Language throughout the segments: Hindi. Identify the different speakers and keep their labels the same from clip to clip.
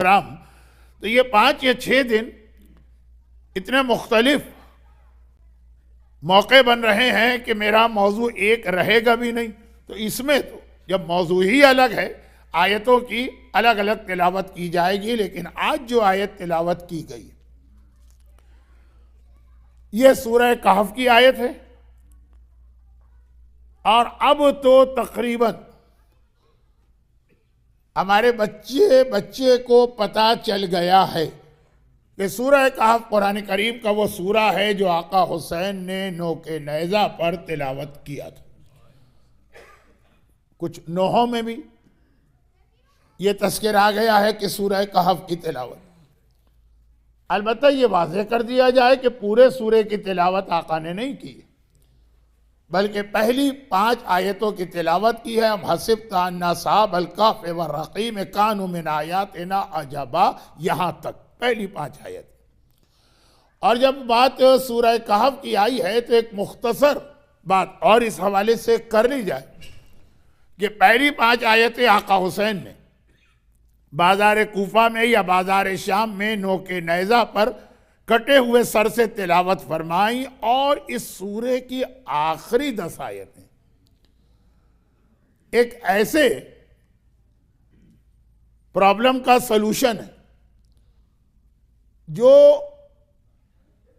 Speaker 1: राम। तो ये 5 या 6 दिन इतने मुख्तलिफ मौके बन रहे हैं कि मेरा मौजू एक रहेगा भी नहीं। तो इसमें तो जब मौजू ही अलग है, आयतों की अलग अलग तिलावत की जाएगी, लेकिन आज जो आयत तिलावत की गई ये सूरह कहफ की आयत है। और अब तो तकरीबन हमारे बच्चे को पता चल गया है कि सूरह कहफ कुरान करीम का वो सूरा है जो आका हुसैन ने नोके नेज़ा पर तिलावत किया था। कुछ नोहों में भी ये तस्कीर आ गया है कि सूरह कहफ की तिलावत। अलबत्ता ये वाज़ेह कर दिया जाए कि पूरे सूरे की तिलावत आका ने नहीं की, बल्कि पहली 5 आयतों की तिलावत की है। हम हसिबता अन्ना साहब अलकाफ व रक़ीम कानू मिन आयातिना अजबा, यहाँ तक पहली 5 आयत। और जब बात सूरह कहफ की आई है तो एक मुख्तसर बात और इस हवाले से कर ली जाए कि पहली 5 आयतें आका हुसैन ने बाजार कूफा में या बाजार शाम में नोके नेज़ा पर कटे हुए सर से तिलावत फरमाई। और इस सूरे की आखिरी 10 आयतें एक ऐसे प्रॉब्लम का सलूशन है जो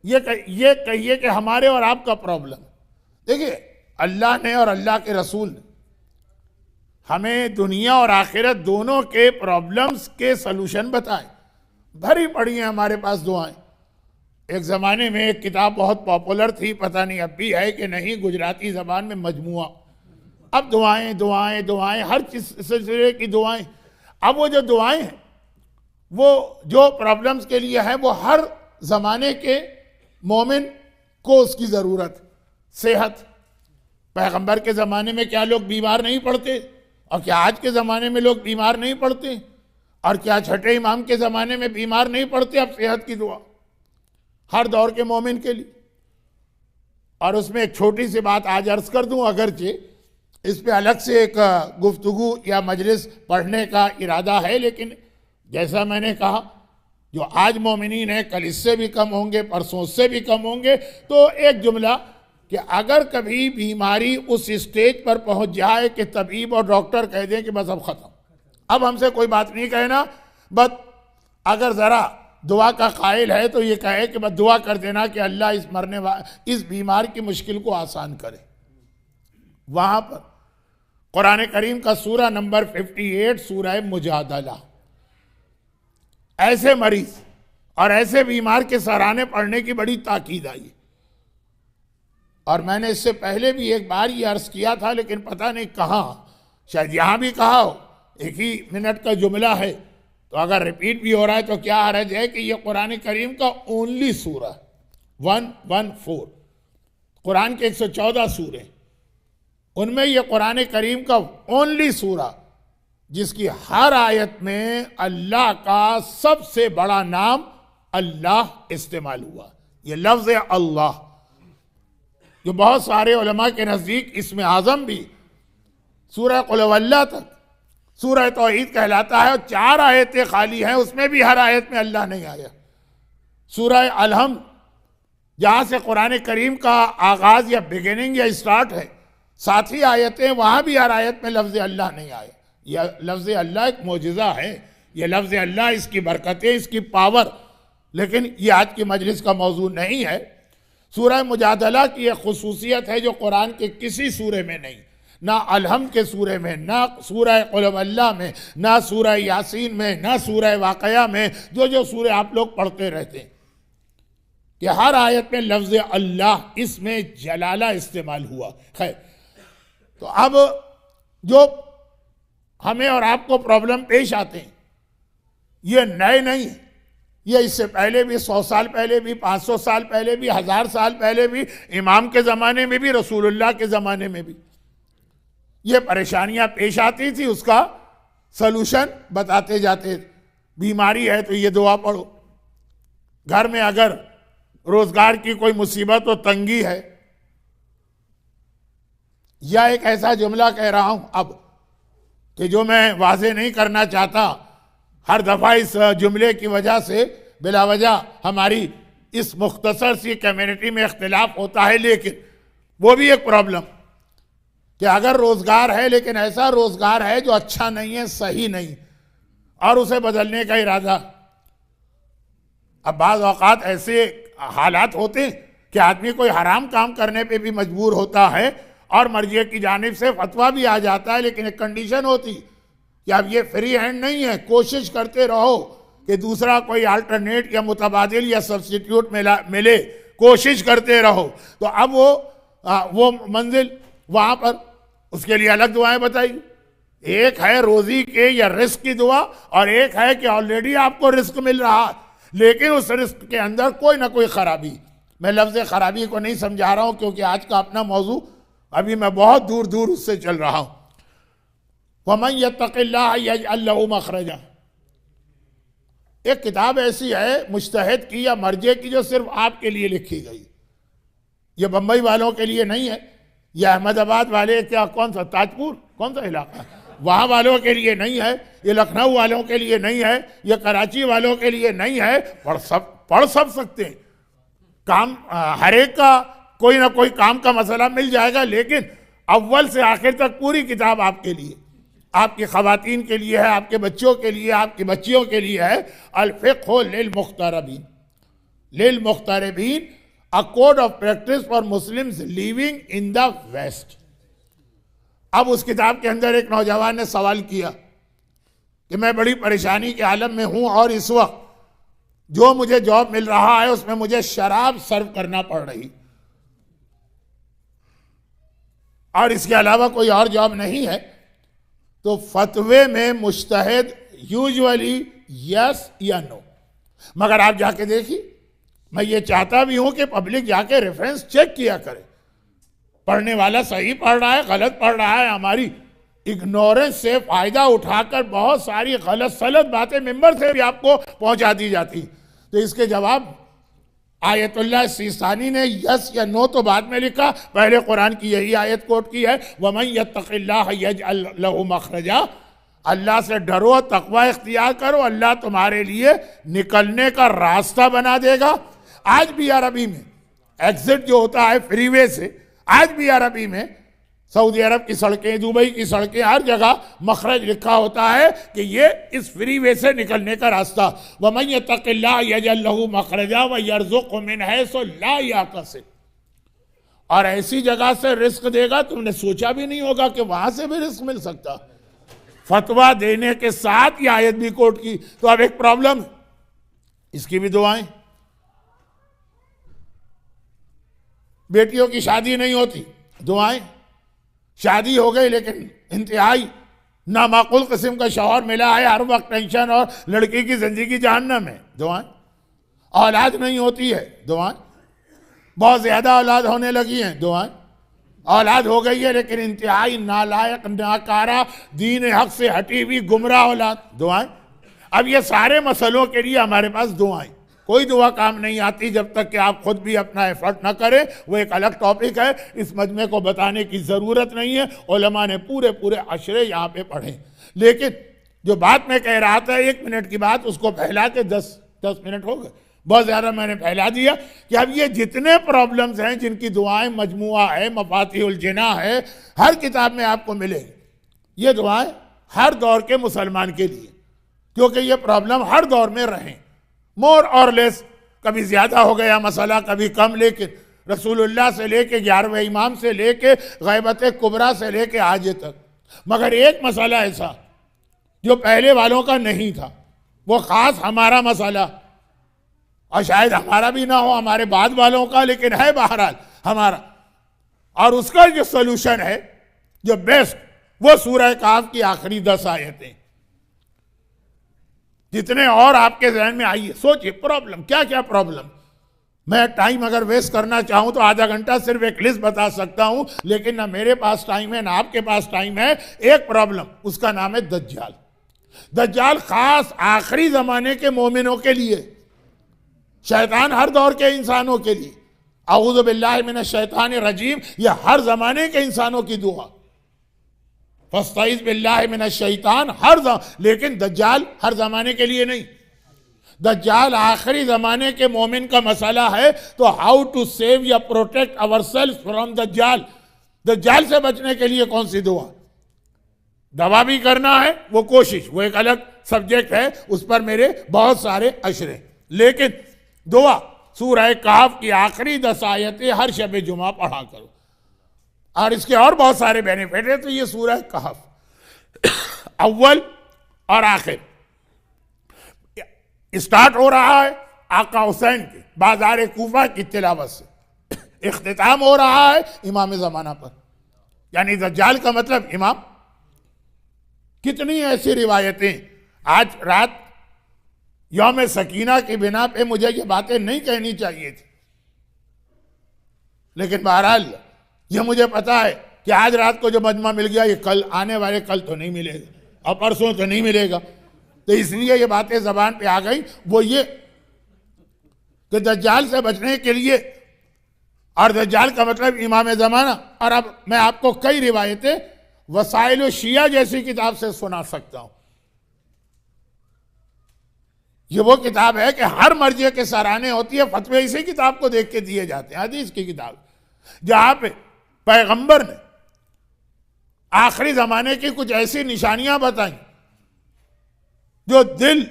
Speaker 1: ये कहिए कि हमारे और आपका प्रॉब्लम। देखिए, अल्लाह ने और अल्लाह के रसूल ने हमें दुनिया और आखिरत दोनों के प्रॉब्लम्स के सलूशन बताए। भरी पड़ी हैं हमारे पास दुआएं। एक ज़माने में एक किताब बहुत पॉपुलर थी, पता नहीं अब भी है कि नहीं, गुजराती ज़बान में मजमुआ। अब दुआएं दुआएं दुआएं, हर सिलसिले की दुआएं। अब वो जो दुआएं हैं वो जो प्रॉब्लम्स के लिए है, वो हर ज़माने के मोमिन को उसकी ज़रूरत। सेहत, पैगंबर के ज़माने में क्या लोग बीमार नहीं पड़ते? और क्या आज के ज़माने में लोग बीमार नहीं पड़ते? और क्या छठे इमाम के ज़माने में बीमार नहीं पड़ते? अब सेहत की दुआ हर दौर के मोमिन के लिए। और उसमें एक छोटी सी बात आज अर्ज कर दूं, अगरचे इस पे अलग से एक गुफ्तगू या मजलिस पढ़ने का इरादा है, लेकिन जैसा मैंने कहा, जो आज मोमिनीन है कल इससे भी कम होंगे, परसों से भी कम होंगे। तो एक जुमला कि अगर कभी बीमारी उस स्टेज पर पहुंच जाए कि तबीब और डॉक्टर कह दें कि बस अब ख़त्म, अब हमसे कोई बात नहीं कहना, बस अगर ज़रा दुआ का कायल है तो ये कहे कि बस दुआ कर देना कि अल्लाह इस बीमार की मुश्किल को आसान करे। वहाँ पर कुरान करीम का सूरा नंबर 58 सूरह मुजादला ऐसे मरीज और ऐसे बीमार के सराहने पढ़ने की बड़ी ताकीद आई। और मैंने इससे पहले भी एक बार ये अर्ज किया था, लेकिन पता नहीं कहाँ, शायद यहाँ भी कहा हो। एक ही मिनट का जुमला है, तो अगर रिपीट भी हो रहा है तो क्या हर्ज है कि ये कुरान करीम का ओनली सूरा 114। कुरान के 114 सूरे, उनमें ये कुरान करीम का ओनली सूरा जिसकी हर आयत में अल्लाह का सबसे बड़ा नाम अल्लाह इस्तेमाल हुआ। ये लफ्ज़ अल्लाह जो बहुत सारे उलमा के नज़दीक इसमें आज़म भी सूरह कुल हुवल्लाह तक सूरह तौहीद कहलाता है। और 4 आयतें खाली हैं, उसमें भी हर आयत में अल्लाह नहीं आया। सूरह अलहम्द जहाँ से कुरान करीम का आगाज़ या बिगिनिंग या स्टार्ट है, 7 ही आयतें, वहाँ भी हर आयत में लफ्ज़ अल्लाह नहीं आया। यह लफ्ज़ अल्लाह एक मोजिज़ा है, यह लफ्ज़ अल्लाह, इसकी बरकतें, इसकी पावर। लेकिन ये आज की मजलिस का मौजू नहीं है। सूरह मुजादला की एक खुसूसियत है जो कुरान के किसी सूरे में नहीं, ना अलहम के सूरे में, ना सूरह कुल हुवल्लाह में, ना सूरह यासीन में, ना सूरह वाक़या में, जो सूरे आप लोग पढ़ते रहते हैं, कि हर आयत में लफ्ज़ अल्लाह, इसमें जलाला इस्तेमाल हुआ। खैर, तो अब जो हमें और आपको प्रॉब्लम पेश आते हैं ये नए नहीं, ये इससे पहले भी 100 साल पहले भी, 500 साल पहले भी, 1000 साल पहले भी, इमाम के ज़माने में भी, रसूलुल्लाह के ज़माने में भी ये परेशानियां पेश आती थी। उसका सलूशन बताते जाते। बीमारी है तो ये दुआ पढ़ो, घर में अगर रोजगार की कोई मुसीबत और तंगी है, या एक ऐसा जुमला कह रहा हूं अब कि जो मैं वाज़ेह नहीं करना चाहता हर दफ़ा इस जुमले की वजह से बिला वजह हमारी इस मुख्तसर सी कम्युनिटी में इख्तिलाफ होता है, लेकिन वो भी एक प्रॉब्लम कि अगर रोज़गार है लेकिन ऐसा रोज़गार है जो अच्छा नहीं है, सही नहीं, और उसे बदलने का इरादा। अब बाज़ औक़ात ऐसे हालात होते हैं कि आदमी कोई हराम काम करने पे भी मजबूर होता है और मर्जी की जानिब से फतवा भी आ जाता है, लेकिन एक कंडीशन होती कि अब ये फ्री हैंड नहीं है, कोशिश करते रहो कि दूसरा कोई अल्टरनेट या मुतबादिल या सब्स्टिट्यूट मिले, कोशिश करते रहो। तो अब वो मंजिल वहाँ पर, उसके लिए अलग दुआएं बताई। एक है रोज़ी के या रिस्क की दुआ, और एक है कि ऑलरेडी आपको रिस्क मिल रहा है लेकिन उस रिस्क के अंदर कोई ना कोई खराबी। मैं लफ्ज़ खराबी को नहीं समझा रहा हूँ क्योंकि आज का अपना मौजू अभी मैं बहुत दूर दूर उससे चल रहा हूँ। वमन यत्तक़िल्लाह यजअल लहू मखरजा, एक किताब ऐसी है मुज्तहिद की या मर्जे की जो सिर्फ आपके लिए लिखी गई। ये बम्बई वालों के लिए नहीं है, ये अहमदाबाद वाले, क्या कौन सा ताजपुर, कौन सा इलाका, वहाँ वालों के लिए नहीं है, ये लखनऊ वालों के लिए नहीं है, ये कराची वालों के लिए नहीं है। पढ़ सब सकते हैं, काम हर एक का कोई ना कोई काम का मसला मिल जाएगा, लेकिन अव्वल से आखिर तक पूरी किताब आपके लिए, आपकी ख़वातीन के लिए है, आपके बच्चों के लिए, आपकी बच्चियों के लिए है। अल फ़िक़्हु लिल मुख्तरबीन, a code of practice for Muslims living in the west. अब उस किताब के अंदर एक नौजवान ने सवाल किया कि मैं बड़ी परेशानी के आलम में हूं और इस वक्त जो मुझे जॉब मिल रहा है उसमें मुझे शराब सर्व करना पड़ रही और इसके अलावा कोई और जॉब नहीं है। तो फतवे में मुज्तहिद यूजुअली यस या नो, मगर आप जाके देखिए, मैं ये चाहता भी हूं कि पब्लिक जाके रेफरेंस चेक किया करे, पढ़ने वाला सही पढ़ रहा है, गलत पढ़ रहा है। हमारी इग्नोरेंस से फायदा उठाकर बहुत सारी गलत सलत बातें मिंबर से भी आपको पहुंचा दी जाती। तो इसके जवाब आयतुल्लाह सीसानी ने यस या नो तो बाद में लिखा, पहले कुरान की यही आयत कोट की है, वमन यत्तक़िल्लाह यजअल लहू मखरजा, अल्लाह से डरो, तकवा इख्तियार करो, अल्लाह तुम्हारे लिए निकलने का रास्ता बना देगा। आज भी अरबी में एग्जिट जो होता है फ्रीवे से, आज भी अरबी में सऊदी अरब की सड़कें, दुबई की सड़कें, हर जगह मखरज लिखा होता है कि ये इस फ्रीवे से निकलने का रास्ता। वमन यत्तक़िल्लाह यजअल लहू मखरजा व यरज़ुक़हु मिन हैसु ला यहतसिब, और ऐसी जगह से रिस्क देगा तुमने सोचा भी नहीं होगा कि वहां से भी रिस्क मिल सकता। फतवा देने के साथ ये आयत भी कोट की। तो अब एक प्रॉब्लम, इसकी भी दुआएं। बेटियों की शादी नहीं होती, दुआएं। शादी हो गई लेकिन इंतहाई नामाकुल किस्म का शौहर मिला है, हर वक्त टेंशन और लड़की की जिंदगी जहन्नम है, दुआएं। औलाद नहीं होती है, दुआएं। बहुत ज्यादा औलाद होने लगी हैं, दुआएं। औलाद हो गई है लेकिन इंतहाई नालायक, नाकारा, दीन हक से हटी हुई गुमराह औलाद, दुआएं। अब ये सारे मसलों के लिए हमारे पास दुआएं। कोई दुआ काम नहीं आती जब तक कि आप खुद भी अपना एफर्ट ना करें, वो एक अलग टॉपिक है, इस मजमे को बताने की ज़रूरत नहीं है। उलमा ने पूरे पूरे अशरे यहाँ पे पढ़े, लेकिन जो बात मैं कह रहा था 1 मिनट की बात, उसको फैला के 10 मिनट हो गए, बहुत ज़्यादा मैंने फैला दिया कि अब ये जितने प्रॉब्लम्स हैं जिनकी दुआएं मजमुआ है, मफातिहुल जिना है, हर किताब में आपको मिलेंगी। ये दुआएं हर दौर के मुसलमान के लिए, क्योंकि ये प्रॉब्लम हर दौर में रहें, मोर और लेस, कभी ज़्यादा हो गया मसला, कभी कम, लेकिन रसूलुल्लाह से लेके 11वें इमाम से लेके गैबत कुबरा से लेके आज तक। मगर एक मसला ऐसा जो पहले वालों का नहीं था, वो ख़ास हमारा मसला, और शायद हमारा भी ना हो, हमारे बाद वालों का, लेकिन है बहरहाल हमारा। और उसका जो सोल्यूशन है, जो बेस्ट, वो सूरह काफ की आखिरी 10 आयतें। जितने और आपके जहन में आइए, सोचिए प्रॉब्लम क्या क्या प्रॉब्लम। मैं टाइम अगर वेस्ट करना चाहूं तो आधा घंटा सिर्फ एक लिस्ट बता सकता हूं, लेकिन ना मेरे पास टाइम है ना आपके पास टाइम है। एक प्रॉब्लम, उसका नाम है दज्जाल। दज्जाल खास आखिरी जमाने के मोमिनों के लिए, शैतान हर दौर के इंसानों के लिए, औज़ु बिल्लाहि मिनश शैतानिर रजीम, यह हर जमाने के इंसानों की दुआ। फस्तईज़ बिल्लाहि मिनश शैतान लेकिन दज्जाल हर जमाने के लिए नहीं। दज्जाल आखिरी जमाने के मोमिन का मसला है। तो हाउ टू सेव या प्रोटेक्ट अवर सेल्फ फ्रॉम दज्जाल, दज्जाल से बचने के लिए कौन सी दुआ? दवा भी करना है, वो कोशिश, वो एक अलग सब्जेक्ट है, उस पर मेरे बहुत सारे अशरे। लेकिन दुआ सूरह कहफ की आखिरी 10 आयतें हर शब जुमा पढ़ा करो, और इसके और बहुत सारे बेनिफिट है। तो ये सूरह कहफ अव्वल और आखिर स्टार्ट हो रहा है आका हुसैन के बाजार कूफा की तिलावत से, इख्तिताम हो रहा है इमाम ज़माना पर, यानी दज्जाल का मतलब इमाम। कितनी ऐसी रिवायतें, आज रात यौम सकीना की बिना पे मुझे ये बातें नहीं कहनी चाहिए थी, लेकिन बहरहाल ये मुझे पता है कि आज रात को जो मजमा मिल गया, ये कल आने वाले कल तो नहीं मिलेगा और परसों तो नहीं मिलेगा। तो इसलिए ये बातें जबान पे आ गई। वो ये कि दज्जाल से बचने के लिए, और दज्जाल का मतलब इमाम ज़माना। और अब मैं आपको कई रिवायतें वसाइल शिया जैसी किताब से सुना सकता हूं। ये वो किताब है कि हर मर्जी के सराहने होती है, फतवे इसी किताब को देख के दिए जाते हैं, हदीस की किताब, जहां पे पैगंबर ने आखिरी जमाने की कुछ ऐसी निशानियां बताई जो दिल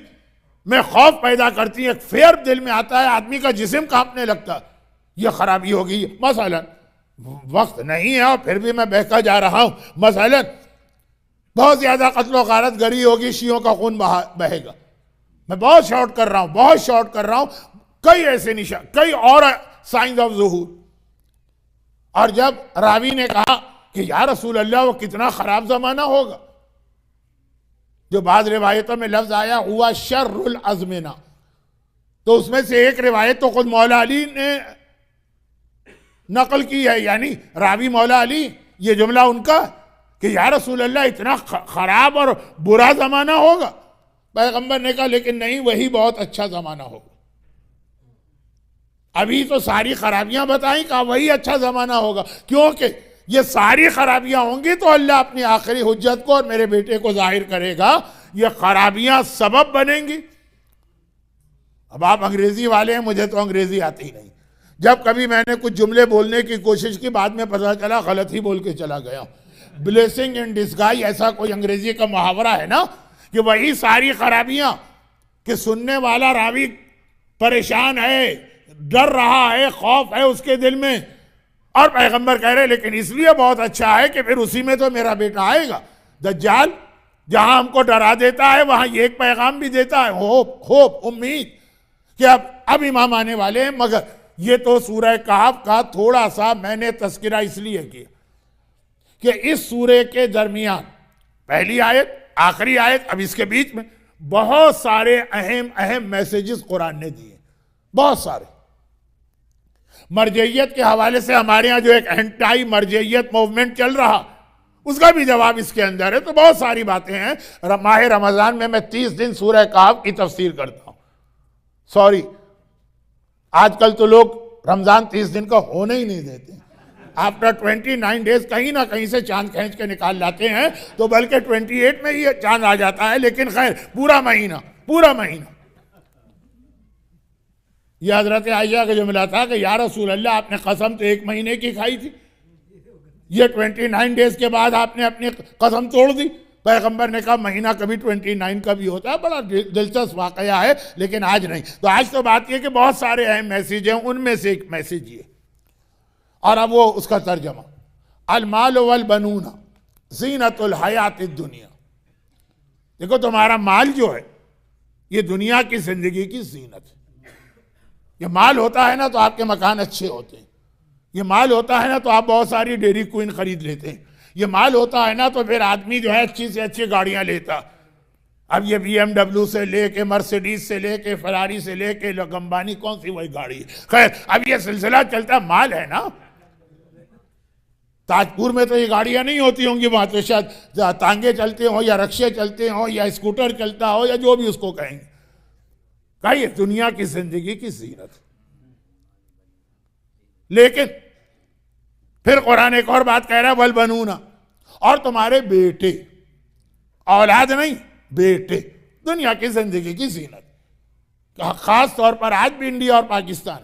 Speaker 1: में खौफ पैदा करती है। फेयर दिल में आता है, आदमी का जिस्म कांपने लगता है, ये खराबी होगी। मसलन वक्त नहीं है और फिर भी मैं बहका जा रहा हूं, मसलन बहुत ज्यादा कत्लो गारत गरी होगी, शियों का खून बहेगा। मैं बहुत शॉर्ट कर रहा हूं, बहुत शॉर्ट कर रहा हूं। कई ऐसे निशान, कई और साइंस ऑफ ज़ुहूर। और जब रावी ने कहा कि या रसूल अल्लाह वो कितना खराब जमाना होगा, जो बाद रिवायतों में लफ्ज आया हुआ शर्रुल अज़मिना, तो उसमें से एक रिवायत तो खुद मौला अली ने नकल की है, यानी रावी मौला अली, ये जुमला उनका कि या रसूल अल्लाह इतना खराब और बुरा जमाना होगा। पैगंबर ने कहा लेकिन नहीं, वही बहुत अच्छा जमाना होगा। अभी तो सारी खराबियां बताई, कहा वही अच्छा जमाना होगा, क्योंकि ये सारी खराबियां होंगी तो अल्लाह अपनी आखिरी हुज्जत को और मेरे बेटे को जाहिर करेगा। ये खराबियां सबब बनेंगी। अब आप अंग्रेजी वाले हैं, मुझे तो अंग्रेजी आती नहीं। जब कभी मैंने कुछ जुमले बोलने की कोशिश की, बाद में पता चला गलत ही बोल के चला गया। ब्लेसिंग इन डिस्गाइज, ऐसा कोई अंग्रेजी का मुहावरा है ना, कि वही सारी खराबियां कि सुनने वाला रावी परेशान है, डर रहा है, खौफ है उसके दिल में, और पैगंबर कह रहे लेकिन इसलिए बहुत अच्छा है कि फिर उसी में तो मेरा बेटा आएगा। दज्जाल जहां हमको डरा देता है, वहां ये एक पैगाम भी देता है, होप उम्मीद कि अब इमाम आने वाले हैं। मगर ये तो सूरह कहफ का थोड़ा सा मैंने तस्किरा इसलिए किया कि इस सूरे के दरमियान पहली आयत, आखिरी आयत, अब इसके बीच में बहुत सारे अहम मैसेजेस कुरान ने दिए, बहुत सारे। मरजइयत के हवाले से हमारे यहाँ जो एक एंटी मरजइयत मूवमेंट चल रहा, उसका भी जवाब इसके अंदर है। तो बहुत सारी बातें हैं। माह रमजान में मैं 30 दिन सूरह कहफ की तफसीर करता हूं। सॉरी, आजकल तो लोग रमजान 30 दिन का होने ही नहीं देते। आफ्टर 29 डेज कहीं ना कहीं से चांद खींच के निकाल लाते हैं, तो बल्कि 28 में ही चांद आ जाता है। लेकिन खैर पूरा महीना यह हजरत आयशा का जुमला था कि या रसूल अल्लाह आपने कसम तो 1 महीने की खाई थी, ये 29 डेज के बाद आपने अपनी कसम तोड़ दी। पैगंबर ने कहा महीना कभी 29 का भी होता है। बड़ा दिलचस्प वाकया है, लेकिन आज नहीं। तो आज तो बात यह कि बहुत सारे अहम मैसेज हैं, उनमें से एक मैसेज ये, और अब वो उसका तर्जमा, अल माल वल बनूना ज़ीनतुल हयातिद दुनिया। देखो तुम्हारा माल जो है ये दुनिया की जिंदगी की जीनत है। ये माल होता है ना तो आपके मकान अच्छे होते हैं, ये माल होता है ना तो आप बहुत सारी डेयरी क्वीन खरीद लेते हैं, ये माल होता है ना तो फिर आदमी जो है अच्छी से अच्छी गाड़ियां लेता। अब ये BMW से लेके, मर्सिडीज से लेके, फरारी से लेके, लंबानी कौन सी वही गाड़ी है। खैर अब ये सिलसिला चलता, माल है ना। ताजपुर में तो ये गाड़ियां नहीं होती होंगी, वहां तो शायद तांगे चलते हो या रक्शे चलते हो या स्कूटर चलता हो या जो भी उसको कहेंगे। कहिए दुनिया की जिंदगी की जीनत। लेकिन फिर कुरान एक और बात कह रहा है, वल बनूना, और तुम्हारे बेटे, औलाद नहीं बेटे, दुनिया की जिंदगी की जीनत। खास तौर पर आज भी इंडिया और पाकिस्तान,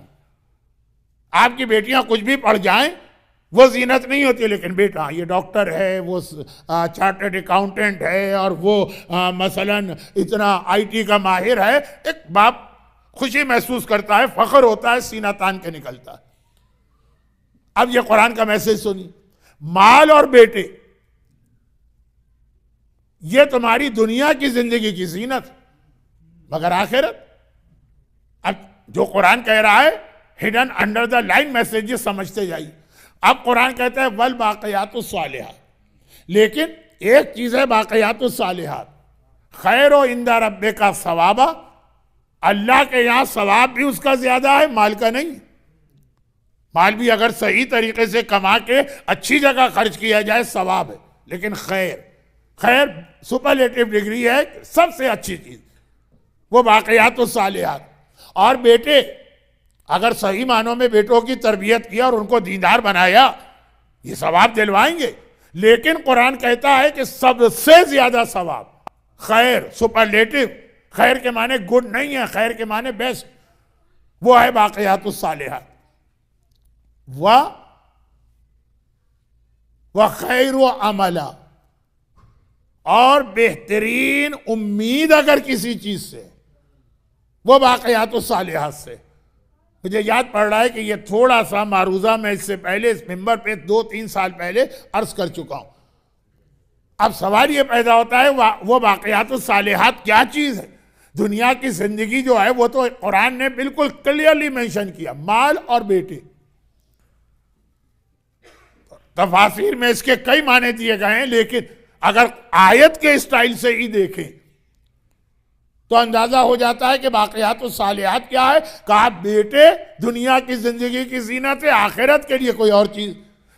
Speaker 1: आपकी बेटियां कुछ भी पढ़ जाएं वो जीनत नहीं होती, लेकिन बेटा ये डॉक्टर है, वो चार्टर्ड अकाउंटेंट है, और वो मसलन इतना आईटी का माहिर है, एक बाप खुशी महसूस करता है, फख्र होता है, सीना तान के निकलता है। अब ये कुरान का मैसेज सुनिए, माल और बेटे ये तुम्हारी दुनिया की जिंदगी की जीनत, मगर आखिरत, अब जो कुरान कह रहा है hidden under the line messages समझते जाइए। अब कुरान कहता है वल बाक़ियातुस सालिहात, लेकिन एक चीज है बाक़ियातुस सालिहात, खैर व इंदा रब्बिका सवाबा, अल्लाह के यहां सवाब भी उसका ज्यादा है, माल का नहीं। माल भी अगर सही तरीके से कमा के अच्छी जगह खर्च किया जाए सवाब है, लेकिन खैर, खैर सुपरलेटिव डिग्री है, सबसे अच्छी चीज वो बाक़ियातुस सालिहात। और बेटे अगर सही मानों में बेटों की तरबियत किया और उनको दीनदार बनाया, ये सवाब दिलवाएंगे। लेकिन कुरान कहता है कि सबसे ज्यादा सवाब, खैर सुपरलेटिव, खैर के माने गुड नहीं है, खैर के माने बेस्ट, वो है बाक़ियातुस सालिहात। वह खैर व अमला, और बेहतरीन उम्मीद अगर किसी चीज से, वो बाक़ियातुस सालिहात से। मुझे याद पड़ रहा है कि ये थोड़ा सा मारूजा मैं इससे पहले इस मिंबर पे 2-3 साल पहले अर्ज कर चुका हूं। अब सवाल ये पैदा होता है वो बाक़ियातुस सालिहात क्या चीज है? दुनिया की जिंदगी जो है वो तो कुरान ने बिल्कुल क्लियरली मेंशन किया, माल और बेटे। तफासिर में इसके कई माने दिए गए हैं, लेकिन अगर आयत के स्टाइल से ही देखें तो अंदाजा हो जाता है कि बाक़ियातुस सालिहात क्या है। कहा बेटे दुनिया की जिंदगी की जीनत है, आखिरत के लिए कोई और चीज।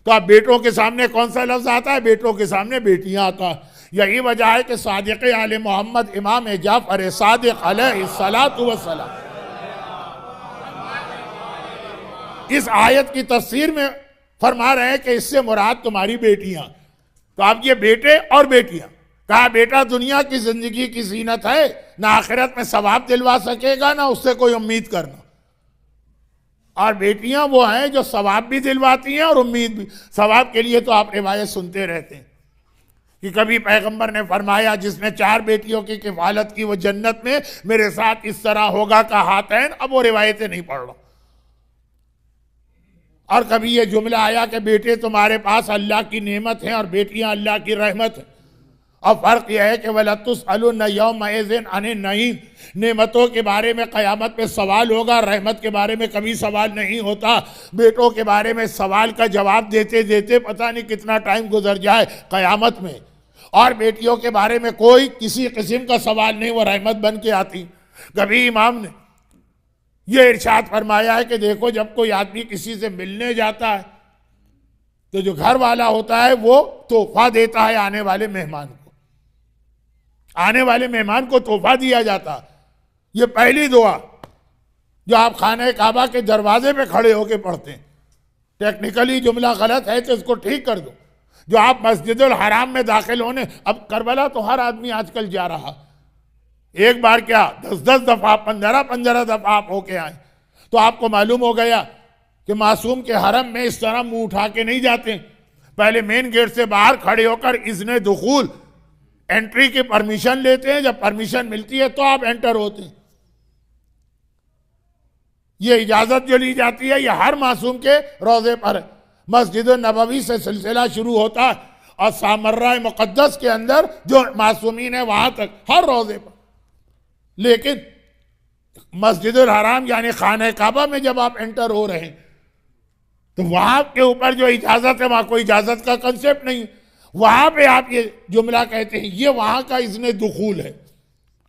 Speaker 1: तो अब बेटों के सामने कौन सा लफ्ज आता है? बेटों के सामने बेटियां आता है। यही वजह है कि सादिक़ आले मोहम्मद इमाम जाफ़र सादिक़ अलैहिस्सलातु वस्सलाम इस आयत की तफसीर में फरमा रहे हैं कि इससे मुराद तुम्हारी बेटियां। तो अब ये बेटे और बेटियां, कहा बेटा दुनिया की जिंदगी की जीनत है, ना आखिरत में सवाब दिलवा सकेगा ना उससे कोई उम्मीद करना। और बेटियां वो हैं जो सवाब भी दिलवाती हैं और उम्मीद भी। सवाब के लिए तो आप रिवायत सुनते रहते हैं कि कभी पैगंबर ने फरमाया जिसने 4 बेटियों की किफालत की वो जन्नत में मेरे साथ इस तरह होगा का हाथैन। अब वो रिवायतें नहीं पढ़ रहा। और कभी ये जुमला आया कि बेटे तुम्हारे पास अल्लाह की नेमत है और बेटियां अल्लाह की रहमत है। और फर्क यह है कि वलतुसअलुन यौमइज़िन अनिन नईम, नेमतों के बारे में क़यामत में सवाल होगा, रहमत के बारे में कभी सवाल नहीं होता। बेटों के बारे में सवाल का जवाब देते देते पता नहीं कितना टाइम गुजर जाए क़यामत में। और बेटियों के बारे में कोई किसी किस्म का सवाल नहीं, वो रहमत बन के आती। कभी इमाम ने यह इरशाद फरमाया है कि देखो जब कोई आदमी किसी से मिलने जाता है तो जो घर वाला होता है वो तोहफा देता है आने वाले मेहमान को। आने वाले मेहमान को तोहफा दिया जाता। ये पहली दुआ जो आप खाने काबा के दरवाजे पे खड़े होके पढ़ते हैं, टेक्निकली जुमला गलत है तो इसको ठीक कर दो। जो आप मस्जिदुल हराम में दाखिल होने, अब करबला तो हर आदमी आजकल जा रहा, एक बार क्या 10-10 दफा 15-15 दफा आप होके आए तो आपको मालूम हो गया कि मासूम के हरम में इस तरह मुंह उठा के नहीं जाते। पहले मेन गेट से बाहर खड़े होकर इज़्ने दुखूल, एंट्री की परमिशन लेते हैं। जब परमिशन मिलती है तो आप एंटर होते हैं। ये इजाजत जो ली जाती है ये हर मासूम के रोजे पर। मस्जिद नबवी से सिलसिला शुरू होता है और सामर्रा मुक़द्दस के अंदर जो मासूमीन है वहां तक हर रोजे पर। लेकिन मस्जिदुल हराम यानी खाने काबा में जब आप एंटर हो रहे हैं तो वहां के ऊपर जो इजाजत है वहां कोई इजाजत का कंसेप्ट नहीं। वहां पे आप ये जुमला कहते हैं, ये वहां का इज़्ने दुखूल है।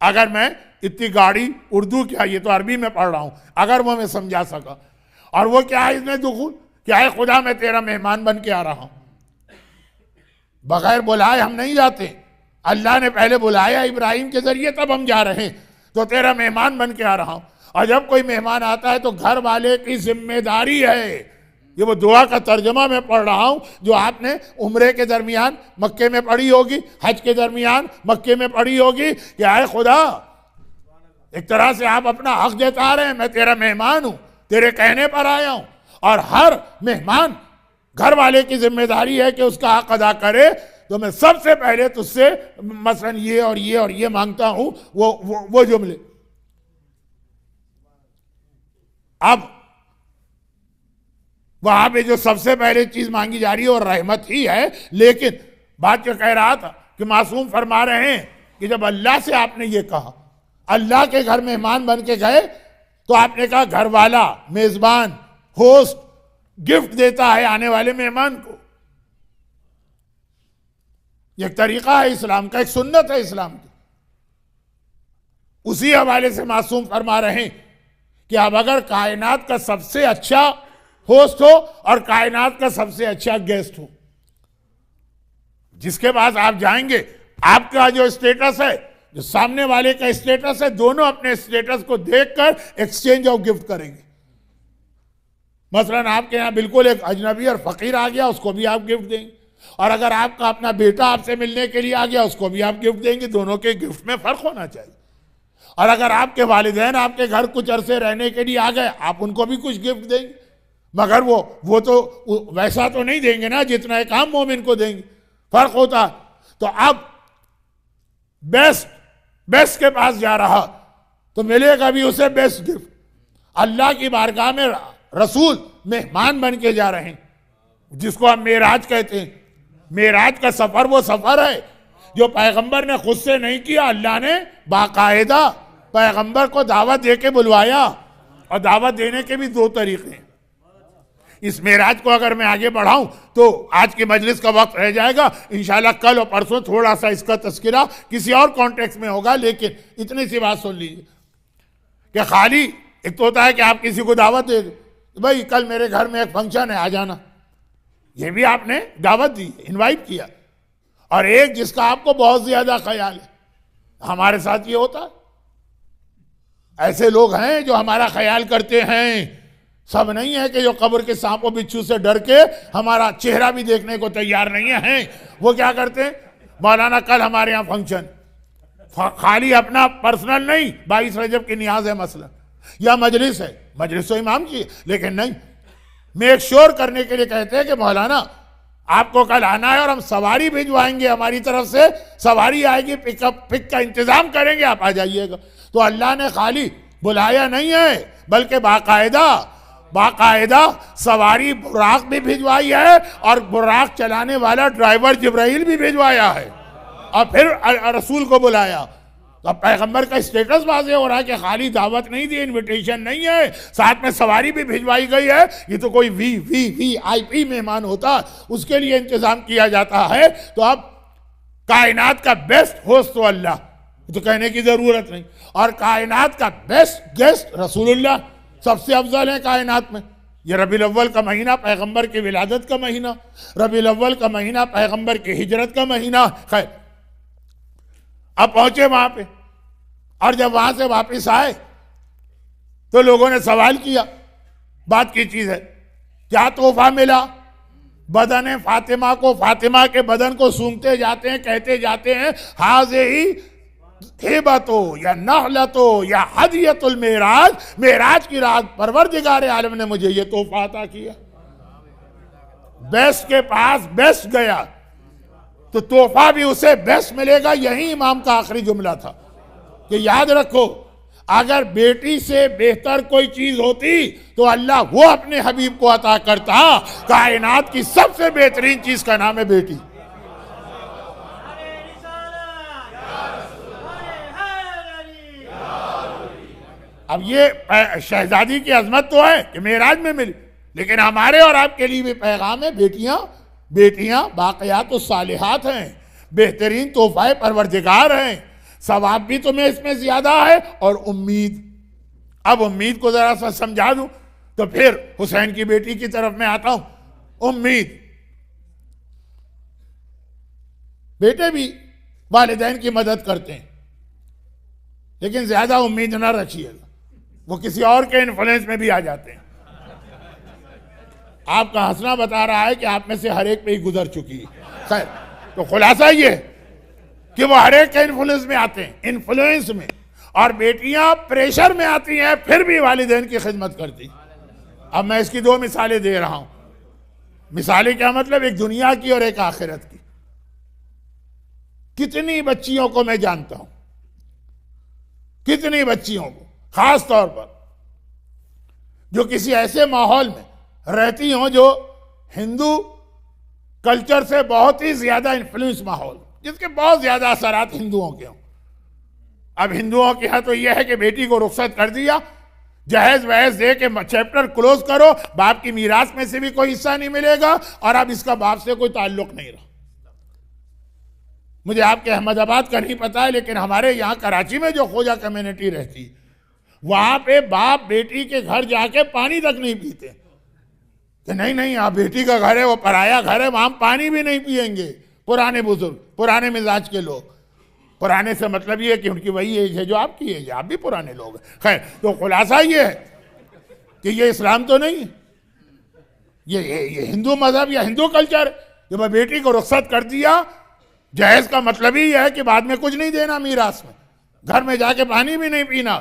Speaker 1: अगर मैं इतनी गाड़ी उर्दू क्या, ये तो अरबी में पढ़ रहा हूं, अगर वो मैं समझा सका। और वो क्या है इज़्ने दुखूल? क्या है? खुदा मैं तेरा मेहमान बन के आ रहा हूं, बगैर बुलाए हम नहीं जाते। अल्लाह ने पहले बुलाया इब्राहिम के जरिए, तब हम जा रहे हैं। तो तेरा मेहमान बन के आ रहा हूं। और जब कोई मेहमान आता है तो घर वाले की जिम्मेदारी है ये वो दुआ का तर्जमा मैं पढ़ रहा हूं जो आपने उम्रे के दरमियान मक्के में पढ़ी होगी, हज के दरमियान मक्के में पढ़ी होगी कि आए खुदा, एक तरह से आप अपना हक जता रहे हैं, मैं तेरा मेहमान हूं, तेरे कहने पर आया हूं, और हर मेहमान घर वाले की जिम्मेदारी है कि उसका हक अदा करे। तो मैं सबसे पहले तुझसे मसलन ये और ये और ये मांगता हूं, वो जुमले। अब वहां पे जो सबसे पहले चीज मांगी जा रही है वो रहमत ही है, लेकिन बात जो कह रहा था कि मासूम फरमा रहे हैं कि जब अल्लाह से आपने ये कहा, अल्लाह के घर मेहमान बन के गए, तो आपने कहा घर वाला, मेजबान, होस्ट गिफ्ट देता है आने वाले मेहमान को। एक तरीका है इस्लाम का, एक सुन्नत है इस्लाम की। उसी हवाले से मासूम फरमा रहे हैं कि अब अगर कायनात का सबसे अच्छा होस्ट हो और कायनात का सबसे अच्छा गेस्ट हो, जिसके पास आप जाएंगे, आपका जो स्टेटस है, जो सामने वाले का स्टेटस है, दोनों अपने स्टेटस को देखकर एक्सचेंज ऑफ गिफ्ट करेंगे। मसलन आपके यहां बिल्कुल एक अजनबी और फकीर आ गया, उसको भी आप गिफ्ट देंगे, और अगर आपका अपना बेटा आपसे मिलने के लिए आ गया, उसको भी आप गिफ्ट देंगे। दोनों के गिफ्ट में फर्क होना चाहिए। और अगर आपके वालिदैन आपके घर कुछ अरसे रहने के लिए आ गए, आप उनको भी कुछ गिफ्ट देंगे, मगर वो तो वैसा तो नहीं देंगे ना जितना एक आम मोमिन को देंगे, फर्क होता। तो अब बेस्ट के पास जा रहा तो मिलेगा भी उसे बेस्ट गिफ्ट। अल्लाह की बारगाह में रसूल मेहमान बन के जा रहे हैं, जिसको हम मेराज कहते हैं। मेराज का सफर वो सफर है जो पैगंबर ने खुद से नहीं किया, अल्लाह ने बाकायदा पैगंबर को दावत दे के बुलवाया। और दावत देने के भी दो तरीके हैं। इस मेराज को अगर मैं आगे बढ़ाऊं तो आज की मजलिस का वक्त रह जाएगा, इंशाल्लाह कल और परसों थोड़ा सा इसका तस्करा किसी और कॉन्टेक्स्ट में होगा, लेकिन इतनी सी बात सुन लीजिए कि खाली एक तो होता है कि आप किसी को दावत दे दो, भाई कल मेरे घर में एक फंक्शन है, आ जाना, ये भी आपने दावत दी, इनवाइट किया। और एक जिसका आपको बहुत ज्यादा ख्याल है, हमारे साथ ये होता है। ऐसे लोग हैं जो हमारा ख्याल करते हैं, सब नहीं है कि जो कब्र के सांपों बिच्छू से डर के हमारा चेहरा भी देखने को तैयार नहीं है। वो क्या करते हैं, मौलाना कल हमारे यहाँ फंक्शन, खाली अपना पर्सनल नहीं, 22 रजब की नियाज है मसला, या मजलिस है, मजलिस तो इमाम की है, लेकिन नहीं, मेक श्योर करने के लिए कहते हैं कि मौलाना आपको कल आना है और हम सवारी भिजवाएंगे, हमारी तरफ से सवारी आएगी, पिक का इंतजाम करेंगे, आप आ जाइएगा। तो अल्लाह ने खाली बुलाया नहीं है, बल्कि बाकायदा सवारी बुराक भी भिजवाई है, और बुराक चलाने वाला ड्राइवर जिब्राइल भी भिजवाया है, और फिर रसूल को बुलाया। तो पैगंबर का स्टेटस वाज़ेह हो रहा है कि खाली दावत नहीं दी, इनविटेशन नहीं है, साथ में सवारी भी भिजवाई गई है। ये तो कोई VIP मेहमान होता, उसके लिए इंतजाम किया जाता है। तो अब कायनात का बेस्ट होस्ट तो अल्लाह, तो कहने की जरूरत नहीं, और कायनात का बेस्ट गेस्ट रसूलुल्लाह सबसे अफजल है कायनात में। ये रबीउल अव्वल का महीना पैगंबर की विलादत का महीना, रबीउल अव्वल का महीना पैगंबर की हिजरत का महीना। खैर, अब पहुंचे वहां पे, और जब वहां से वापस आए तो लोगों ने सवाल किया, बात की चीज है, क्या तोहफा मिला? बदन फातिमा को, फातिमा के बदन को सूंघते जाते हैं, कहते जाते हैं हाज़े ही हिबतो या नहलतो या हदियतुल मेराज, मेराज की रात परवरदिगार आलम ने मुझे ये तोहफा अता किया। बेस्ट के पास बेस्ट गया तो तोहफा भी उसे बेस्ट मिलेगा। यही इमाम का आखिरी जुमला था कि याद रखो, अगर बेटी से बेहतर कोई चीज होती तो अल्लाह वो अपने हबीब को अता करता। कायनात की सबसे बेहतरीन चीज का नाम है बेटी। अब ये शहजादी की अजमत तो है कि मेराज में मिली, लेकिन हमारे और आपके लिए भी पैगाम है, बेटियां बाक़ियात सालिहात हैं, बेहतरीन तोहफा परवरदिगार हैं, सवाब भी तुम्हें इसमें ज्यादा है और उम्मीद। अब उम्मीद को जरा सा समझा दूं तो फिर हुसैन की बेटी की तरफ मैं आता हूं। उम्मीद, बेटे भी वालिदैन की मदद करते हैं, लेकिन ज्यादा उम्मीद ना रखिएगा, वो किसी और के इन्फ्लुएंस में भी आ जाते हैं। आपका हंसना बता रहा है कि आप में से हर एक पे ही गुजर चुकी है। खैर, तो खुलासा ये कि वो हर एक के इन्फ्लुएंस में आते हैं, इन्फ्लुएंस में, और बेटियां प्रेशर में आती हैं फिर भी वालिदैन की खिदमत करती। अब मैं इसकी दो मिसालें दे रहा हूं। मिसालें क्या मतलब, एक दुनिया की और एक आखिरत की। कितनी बच्चियों को मैं जानता हूं, कितनी बच्चियों को खास तौर पर जो किसी ऐसे माहौल में रहती हों जो हिंदू कल्चर से बहुत ही ज्यादा इन्फ्लुएंस माहौल, जिसके बहुत ज्यादा असरात हिंदुओं के हों। अब हिंदुओं के यहां तो यह है कि बेटी को रुखसत कर दिया, जहेज वहेज दे के चैप्टर क्लोज करो, बाप की मीरास में से भी कोई हिस्सा नहीं मिलेगा, और अब इसका बाप से कोई ताल्लुक नहीं रहा। मुझे आपके अहमदाबाद का नहीं पता है, लेकिन हमारे यहां कराची में जो खोजा कम्युनिटी रहती, वहां पे बाप बेटी के घर जाके पानी तक नहीं पीते कि नहीं नहीं आप बेटी का घर है, वो पराया घर है, वहां पानी भी नहीं पिएंगे। पुराने बुजुर्ग, पुराने मिजाज के लोग, पुराने से मतलब ये है कि उनकी वही एज है जो आपकी एज है, आप भी पुराने लोग हैं। खैर, तो खुलासा ये है कि ये इस्लाम तो नहीं है, ये हिंदू मजहब या हिंदू कल्चर। जब बेटी को रुखसत कर दिया, जहेज का मतलब ही यह है कि बाद में कुछ नहीं देना मीरास में, घर में जाके पानी भी नहीं पीना।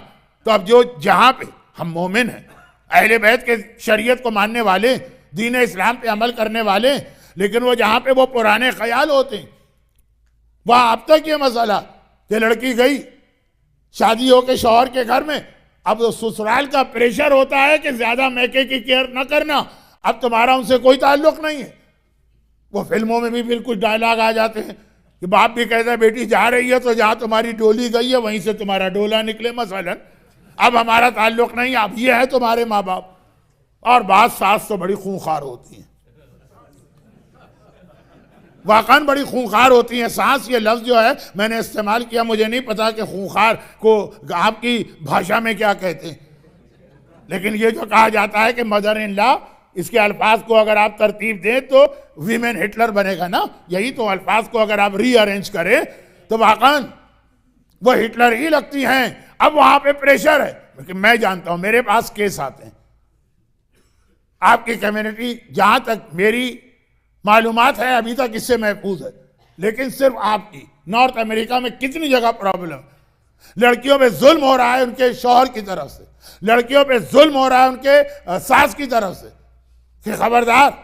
Speaker 1: तो अब जो जहां पे हम मोमिन हैं, अहले बैत के शरीयत को मानने वाले, दीन इस्लाम पे अमल करने वाले, लेकिन वो जहां पे वो पुराने ख्याल होते हैं, वहां अब तक ये मसला कि लड़की गई शादी हो के शौहर के घर में, अब तो ससुराल का प्रेशर होता है कि ज्यादा मैके की केयर न करना, अब तुम्हारा उनसे कोई ताल्लुक नहीं है। वो फिल्मों में भी बिल्कुल डायलॉग आ जाते हैं कि बाप भी कहता है बेटी जा रही है तो जहां तुम्हारी डोली गई है वहीं से तुम्हारा डोला निकले मसलन, अब हमारा ताल्लुक नहीं, अब ये है तुम्हारे माँ बाप। और बात सास तो बड़ी खूंखार होती है, वाकई बड़ी खूंखार होती हैं। सांस ये लफ्ज जो है मैंने इस्तेमाल किया, मुझे नहीं पता कि खूंखार को आपकी भाषा में क्या कहते हैं, लेकिन ये जो कहा जाता है कि मदर इन लॉ, इसके अल्फाज को अगर आप तरतीब दें तो वीमेन हिटलर बनेगा ना, यही तो अल्फाज को अगर आप रीअरेंज करें तो वाकई वो हिटलर ही लगती हैं। अब वहां पे प्रेशर है, लेकिन मैं जानता हूं, मेरे पास केस आते हैं, आपकी कम्युनिटी जहां तक मेरी मालूमात है अभी तक इससे महफूज है, लेकिन सिर्फ आपकी नॉर्थ अमेरिका में कितनी जगह प्रॉब्लम, लड़कियों पे जुल्म हो रहा है उनके शौहर की तरफ से, लड़कियों पे जुल्म हो रहा है उनके सास की तरफ से कि खबरदार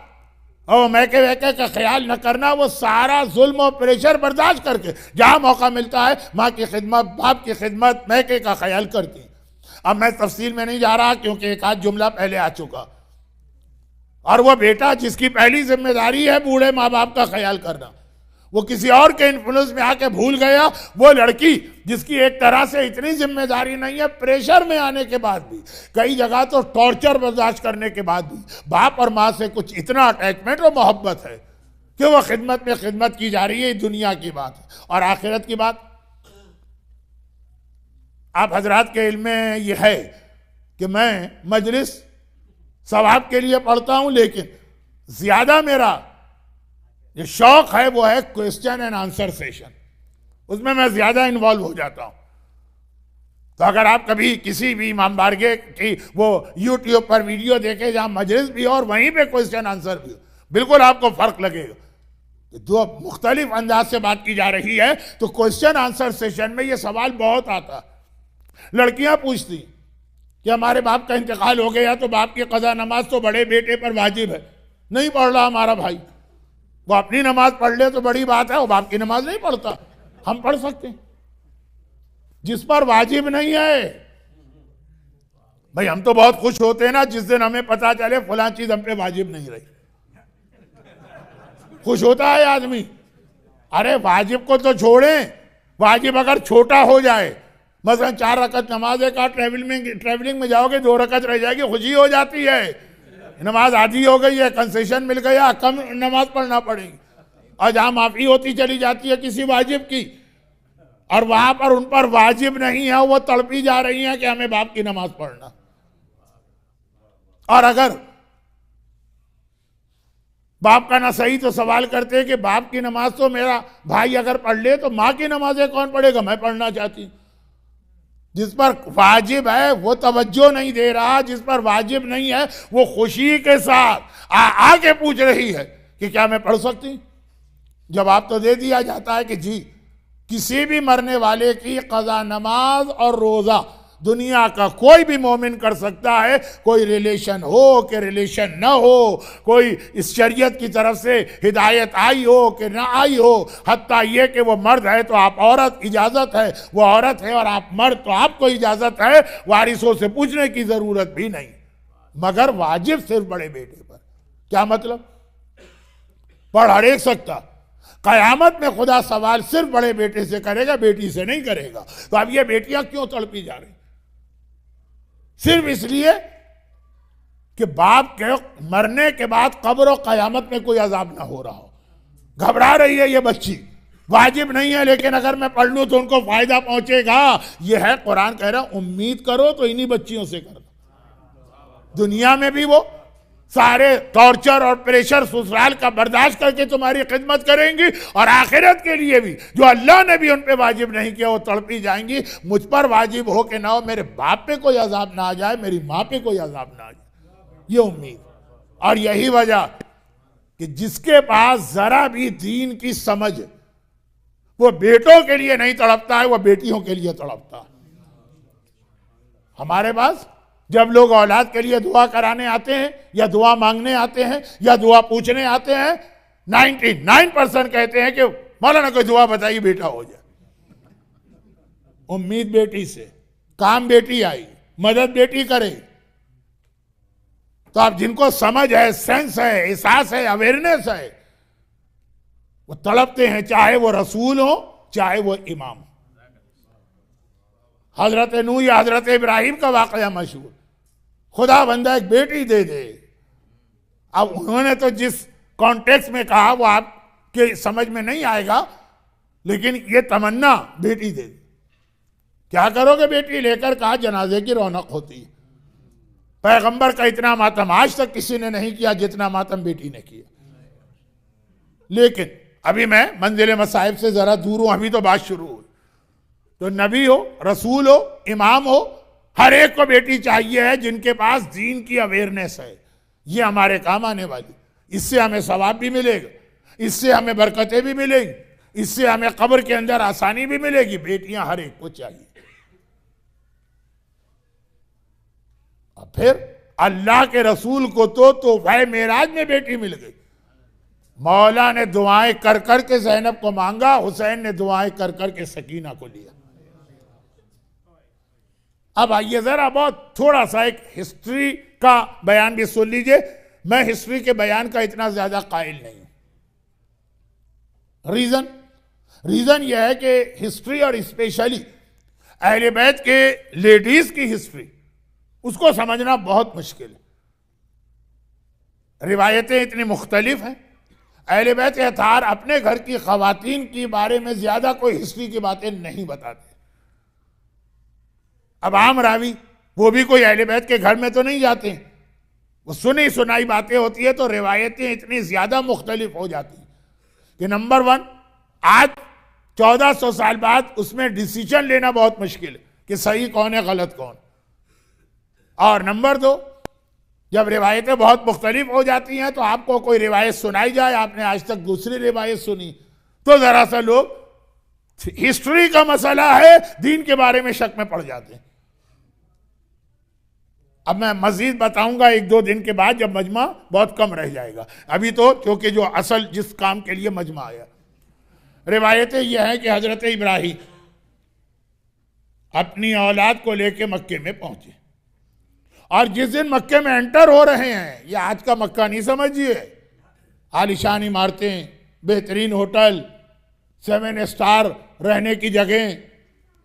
Speaker 1: और मैके वैके का ख्याल न करना। वो सारा जुल्म और प्रेशर बर्दाश्त करके जहां मौका मिलता है माँ की खिदमत, बाप की खिदमत, मैके का ख्याल करती हैं। अब मैं तफसील में नहीं जा रहा क्योंकि एक आध जुमला पहले आ चुका। और वो बेटा जिसकी पहली जिम्मेदारी है बूढ़े माँ बाप का ख्याल करना, वो किसी और के इन्फ्लुएंस में आके भूल गया। वो लड़की जिसकी एक तरह से इतनी जिम्मेदारी नहीं है, प्रेशर में आने के बाद भी, कई जगह तो टॉर्चर बर्दाश्त करने के बाद भी बाप और माँ से कुछ इतना अटैचमेंट और मोहब्बत है कि वो खिदमत में खिदमत की जा रही है। दुनिया की बात है। और आखिरत की बात आप हजरात के इल्म में यह है कि मैं मजलिस सवाब के लिए पढ़ता हूं, लेकिन ज्यादा मेरा जो शौक है वो है क्वेश्चन एंड आंसर सेशन, उसमें मैं ज्यादा इन्वॉल्व हो जाता हूं। तो अगर आप कभी किसी भी इमाम बारगे की वो यूट्यूब पर वीडियो देखे जहां मजलिस भी और वहीं पे क्वेश्चन आंसर भी हो, बिल्कुल आपको फर्क लगेगा। तो दो मुख्तलिफ अंदाज से बात की जा रही है। तो क्वेश्चन आंसर सेशन में ये सवाल बहुत आता है। लड़कियां पूछती कि हमारे बाप का इंतकाल हो गया तो बाप की कज़ा नमाज तो बड़े बेटे पर वाजिब है, नहीं पढ़ रहा हमारा भाई, वो अपनी नमाज पढ़ ले तो बड़ी बात है, वो बाप की नमाज नहीं पढ़ता, हम पढ़ सकते हैं। जिस पर वाजिब नहीं है भाई, हम तो बहुत खुश होते हैं ना जिस दिन हमें पता चले फलां चीज हम पे वाजिब नहीं रही, खुश होता है आदमी। अरे वाजिब को तो छोड़ें, वाजिब अगर छोटा हो जाए, मसलन 4 रकत नमाज है का ट्रेवलिंग में जाओगे 2 रकत रह जाएगी, खुशी हो जाती है, नमाज आधी हो गई है, कंसेशन मिल गया, कम नमाज पढ़ना पड़ेगी। और जहां माफी होती चली जाती है किसी वाजिब की, और वहां पर उन पर वाजिब नहीं है, वो तड़पी जा रही हैं कि हमें बाप की नमाज पढ़ना। और अगर बाप का ना सही तो सवाल करते हैं कि बाप की नमाज तो मेरा भाई अगर पढ़ ले तो माँ की नमाजें कौन पढ़ेगा, मैं पढ़ना चाहती हूं। जिस पर वाजिब है वो तवज्जो नहीं दे रहा, जिस पर वाजिब नहीं है वो खुशी के साथ आके पूछ रही है कि क्या मैं पढ़ सकती। जवाब तो दे दिया जाता है कि जी, किसी भी मरने वाले की कज़ा नमाज और रोज़ा दुनिया का कोई भी मोमिन कर सकता है, कोई रिलेशन हो कि रिलेशन न हो, कोई इस शरीयत की तरफ से हिदायत आई हो कि ना आई हो, हत्ता ये कि वो मर्द है तो आप औरत, इजाज़त है, वो औरत है और आप मर्द तो आपको इजाज़त है, वारिसों से पूछने की ज़रूरत भी नहीं, मगर वाजिब सिर्फ बड़े बेटे पर। क्या मतलब? पढ़ हर एक सकता, कयामत में खुदा सवाल सिर्फ बड़े बेटे से करेगा, बेटी से नहीं करेगा। तो अब ये बेटियां क्यों तड़पी जा रही? सिर्फ इसलिए कि बाप के मरने के बाद कब्र और कयामत में कोई अजाब ना हो रहा हो। घबरा रही है ये बच्ची, वाजिब नहीं है लेकिन अगर मैं पढ़ लूं तो उनको फायदा पहुंचेगा। ये है कुरान कह रहा, उम्मीद करो तो इन्हीं बच्चियों से करो। दुनिया में भी वो सारे टॉर्चर और प्रेशर ससुराल का बर्दाश्त करके तुम्हारी खिदमत करेंगी, और आखिरत के लिए भी जो अल्लाह ने भी उन पे वाजिब नहीं किया वो तड़पी जाएंगी। मुझ पर वाजिब हो कि ना हो, मेरे बाप पे कोई अजाब ना आ जाए, मेरी माँ पे कोई अजाब ना आ जाए, ये उम्मीद। और यही वजह कि जिसके पास जरा भी दीन की समझ, वो बेटों के लिए नहीं तड़पता है, वो बेटियों के लिए तड़पता है। हमारे पास जब लोग औलाद के लिए दुआ कराने आते हैं या दुआ मांगने आते हैं या दुआ पूछने आते हैं, 99% कहते हैं कि मौलाना कोई दुआ बताइए बेटा हो जाए। उम्मीद बेटी से, काम बेटी आई, मदद बेटी करे। तो आप जिनको समझ है, सेंस है, एहसास है, अवेयरनेस है, वो तड़पते हैं, चाहे वो रसूल हो चाहे वो इमाम। हजरत नूह या हजरत इब्राहिम का वाकया मशहूर, खुदा बंदा एक बेटी दे दे। अब उन्होंने तो जिस कॉन्टेक्स्ट में कहा वो आपके समझ में नहीं आएगा, लेकिन ये तमन्ना बेटी दे दे। क्या करोगे बेटी लेकर? कहा जनाजे की रौनक होती है। पैगंबर का इतना मातम आज तक किसी ने नहीं किया जितना मातम बेटी ने किया। लेकिन अभी मैं मंजिल मसाइब से जरा दूर हूं, अभी तो बात शुरू हुई। तो नबी हो, रसूल हो, इमाम हो, हर एक को बेटी चाहिए है जिनके पास दीन की अवेयरनेस है। ये हमारे काम आने वाली, इससे हमें सवाब भी मिलेगा, इससे हमें बरकतें भी मिलेंगी, इससे हमें कब्र के अंदर आसानी भी मिलेगी। बेटियां हर एक को चाहिए। और फिर अल्लाह के रसूल को तो वह मेराज में बेटी मिल गई। मौला ने दुआएं कर कर के ज़ैनब को मांगा, हुसैन ने दुआएं कर कर के सकीना को लिया। अब आइए जरा बहुत थोड़ा सा एक हिस्ट्री का बयान भी सुन लीजिए। मैं हिस्ट्री के बयान का इतना ज्यादा कायल नहीं हूं। रीजन यह है कि हिस्ट्री और स्पेशली अहले बैत के लेडीज की हिस्ट्री, उसको समझना बहुत मुश्किल है। रिवायतें इतनी मुख्तलिफ हैं। अहले बैत अतार अपने घर की खवातीन के बारे में ज्यादा कोई हिस्ट्री की बातें नहीं बताते। अब आम रावी वो भी कोई अहले बैत के घर में तो नहीं जाते, वो सुनी सुनाई बातें होती है, तो रिवायतें इतनी ज्यादा मुख्तलिफ हो जाती हैं कि नंबर 1, आज 1400 साल बाद उसमें डिसीजन लेना बहुत मुश्किल है कि सही कौन है गलत कौन। और नंबर 2, जब रिवायतें बहुत मुख्तलिफ हो जाती हैं तो आपको कोई रिवायत सुनाई जाए, आपने आज तक दूसरी रिवायत सुनी, तो जरा सा लोग हिस्ट्री का मसला है, दीन के बारे में शक में पड़ जाते हैं। अब मैं मजीद बताऊंगा 1-2 दिन के बाद, जब मजमा बहुत कम रह जाएगा। अभी तो क्योंकि जो असल जिस काम के लिए मजमा आया, रिवायतें यह हैं कि हजरत इब्राहिम अपनी औलाद को लेकर मक्के में पहुंचे, और जिस दिन मक्के में एंटर हो रहे हैं, ये आज का मक्का नहीं समझिए, आलिशान इमारतें, बेहतरीन होटल, 7 स्टार रहने की जगह,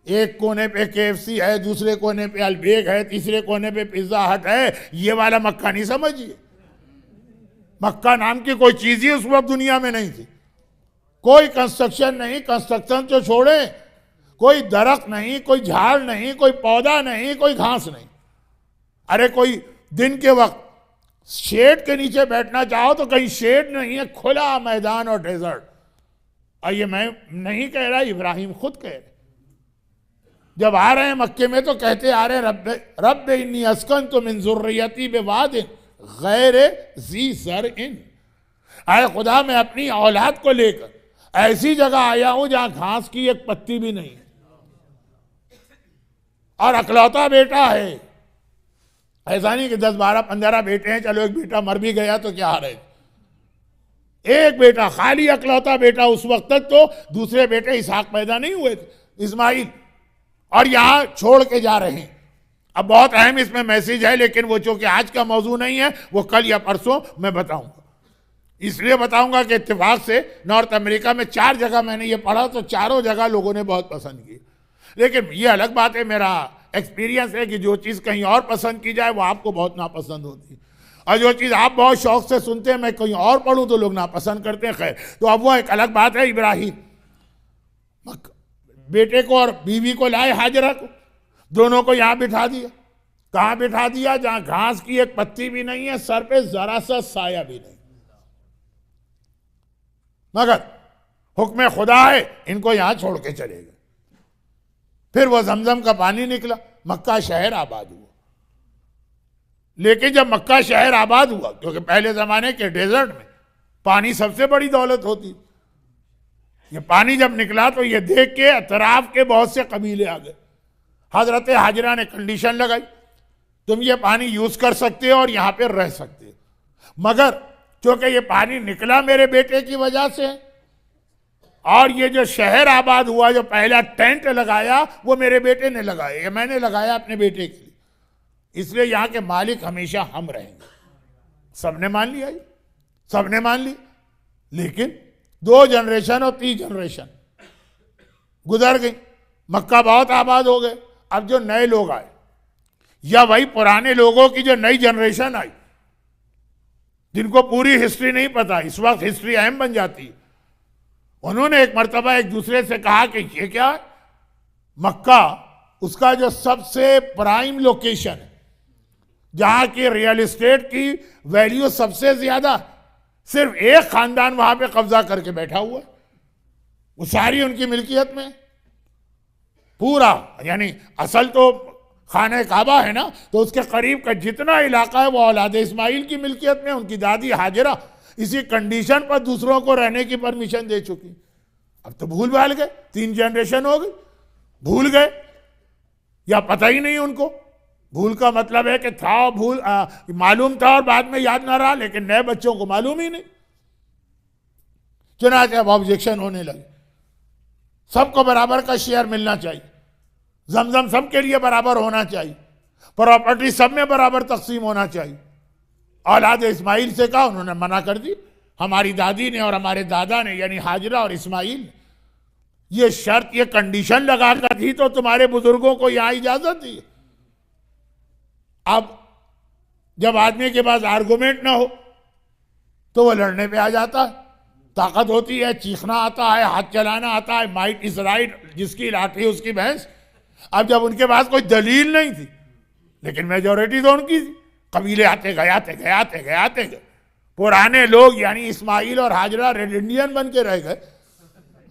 Speaker 1: एक कोने पे KFC है, दूसरे कोने पे अलबेग है, तीसरे कोने पे पिज्जा हट है, ये वाला मक्का नहीं समझिए। मक्का नाम की कोई चीज ही उस वक्त दुनिया में नहीं थी। कोई कंस्ट्रक्शन नहीं, कंस्ट्रक्शन तो छोड़े, कोई दरख्त नहीं, कोई झाड़ नहीं, कोई पौधा नहीं, कोई घास नहीं। अरे कोई दिन के वक्त शेड के नीचे बैठना चाहो तो कहीं शेड नहीं है, खुला मैदान और डेजर्ट। और ये मैं नहीं कह रहा, इब्राहिम खुद कह रहे। जब आ रहे हैं मक्के में तो कहते आ रहे हैं रब इन्नी अस्कनतु मिन ज़ुर्रियती बिवादिन गैर ज़ी ज़रइन, आए खुदा मैं अपनी औलाद को लेकर ऐसी जगह आया हूं जहां घास की एक पत्ती भी नहीं है, और अकलौता बेटा है। ऐसा नहीं कि 10 12 15 बेटे हैं, चलो एक बेटा मर भी गया तो क्या हार है, एक बेटा, खाली अकलौता बेटा। उस वक्त तक तो दूसरे बेटे इसहाक पैदा नहीं हुए थे, इस्माइल, और यहां छोड़ के जा रहे हैं। अब बहुत अहम इसमें मैसेज है, लेकिन वो चूंकि आज का मौजू नहीं है, वो कल या परसों मैं बताऊंगा। इसलिए बताऊंगा कि इत्तेफाक से नॉर्थ अमेरिका में 4 जगह मैंने ये पढ़ा, तो चारों जगह लोगों ने बहुत पसंद की। लेकिन ये अलग बात है, मेरा एक्सपीरियंस है कि जो चीज़ कहीं और पसंद की जाए वो आपको बहुत नापसंद होती है, और जो चीज़ आप बहुत शौक से सुनते हैं मैं कहीं और पढ़ूं तो लोग नापसंद करते हैं। खैर, तो अब वो एक अलग बात है। इब्राहिम बेटे को और बीवी को लाए, हाजरा को, दोनों को यहां बिठा दिया। कहां बिठा दिया? जहां घास की एक पत्ती भी नहीं है, सर पे जरा सा साया भी नहीं, मगर हुक्म खुदा है, इनको यहां छोड़ के चले गए। फिर वो जमजम का पानी निकला, मक्का शहर आबाद हुआ। लेकिन जब मक्का शहर आबाद हुआ, क्योंकि पहले जमाने के डेजर्ट में पानी सबसे बड़ी दौलत होती, ये पानी जब निकला तो ये देख के अतराफ के बहुत से कबीले आ गए। हजरत हाजरा ने कंडीशन लगाई, तुम ये पानी यूज कर सकते हो और यहां पे रह सकते हो, मगर क्योंकि ये पानी निकला मेरे बेटे की वजह से, और ये जो शहर आबाद हुआ, जो पहला टेंट लगाया वो मेरे बेटे ने लगाया, ये मैंने लगाया अपने बेटे के लिए, इसलिए यहां के मालिक हमेशा हम रहेंगे। सबने मान लिया, सबने मान ली। लेकिन 2 जनरेशन और 3 जनरेशन गुजर गई, मक्का बहुत आबाद हो गए। अब जो नए लोग आए, या वही पुराने लोगों की जो नई जनरेशन आई, जिनको पूरी हिस्ट्री नहीं पता, इस वक्त हिस्ट्री अहम बन जाती है, उन्होंने एक मर्तबा एक दूसरे से कहा कि ये क्या है, मक्का उसका जो सबसे प्राइम लोकेशन है, जहां की रियल एस्टेट की वैल्यू सबसे ज्यादा, सिर्फ एक खानदान वहां पे कब्जा करके बैठा हुआ है, वो सारी उनकी मिल्कियत में पूरा, यानी असल तो खाने काबा है ना, तो उसके करीब का जितना इलाका है वो औलाद इस्माइल की मिल्कियत में। उनकी दादी हाजरा इसी कंडीशन पर दूसरों को रहने की परमिशन दे चुकी। अब तो भूल भाल गए, 3 जनरेशन हो गई, भूल गए या पता ही नहीं उनको। भूल का मतलब है कि था भूल, मालूम था और बाद में याद ना रहा, लेकिन नए बच्चों को मालूम ही नहीं। चुनाचे अब ऑब्जेक्शन होने लगे, सबको बराबर का शेयर मिलना चाहिए, जमजम सबके लिए बराबर होना चाहिए, प्रॉपर्टी सब में बराबर तकसीम होना चाहिए। औलाद इस्माइल से कहा, उन्होंने मना कर दी। हमारी दादी ने और हमारे दादा ने, यानी हाजरा और इस्माइल, ये शर्त, ये कंडीशन लगा कर थी तो तुम्हारे बुजुर्गों को यहां इजाजत दी। अब जब आदमी के पास आर्गुमेंट ना हो तो वो लड़ने पे आ जाता है, ताकत होती है, चीखना आता है, हाथ चलाना आता है, माइट इज राइट, जिसकी लाठी उसकी भैंस। अब जब उनके पास कोई दलील नहीं थी, लेकिन मेजोरिटी तो उनकी थी, कबीले आते गए, पुराने लोग यानी इस्माइल और हाजरा रेड इंडियन बन के रह गए।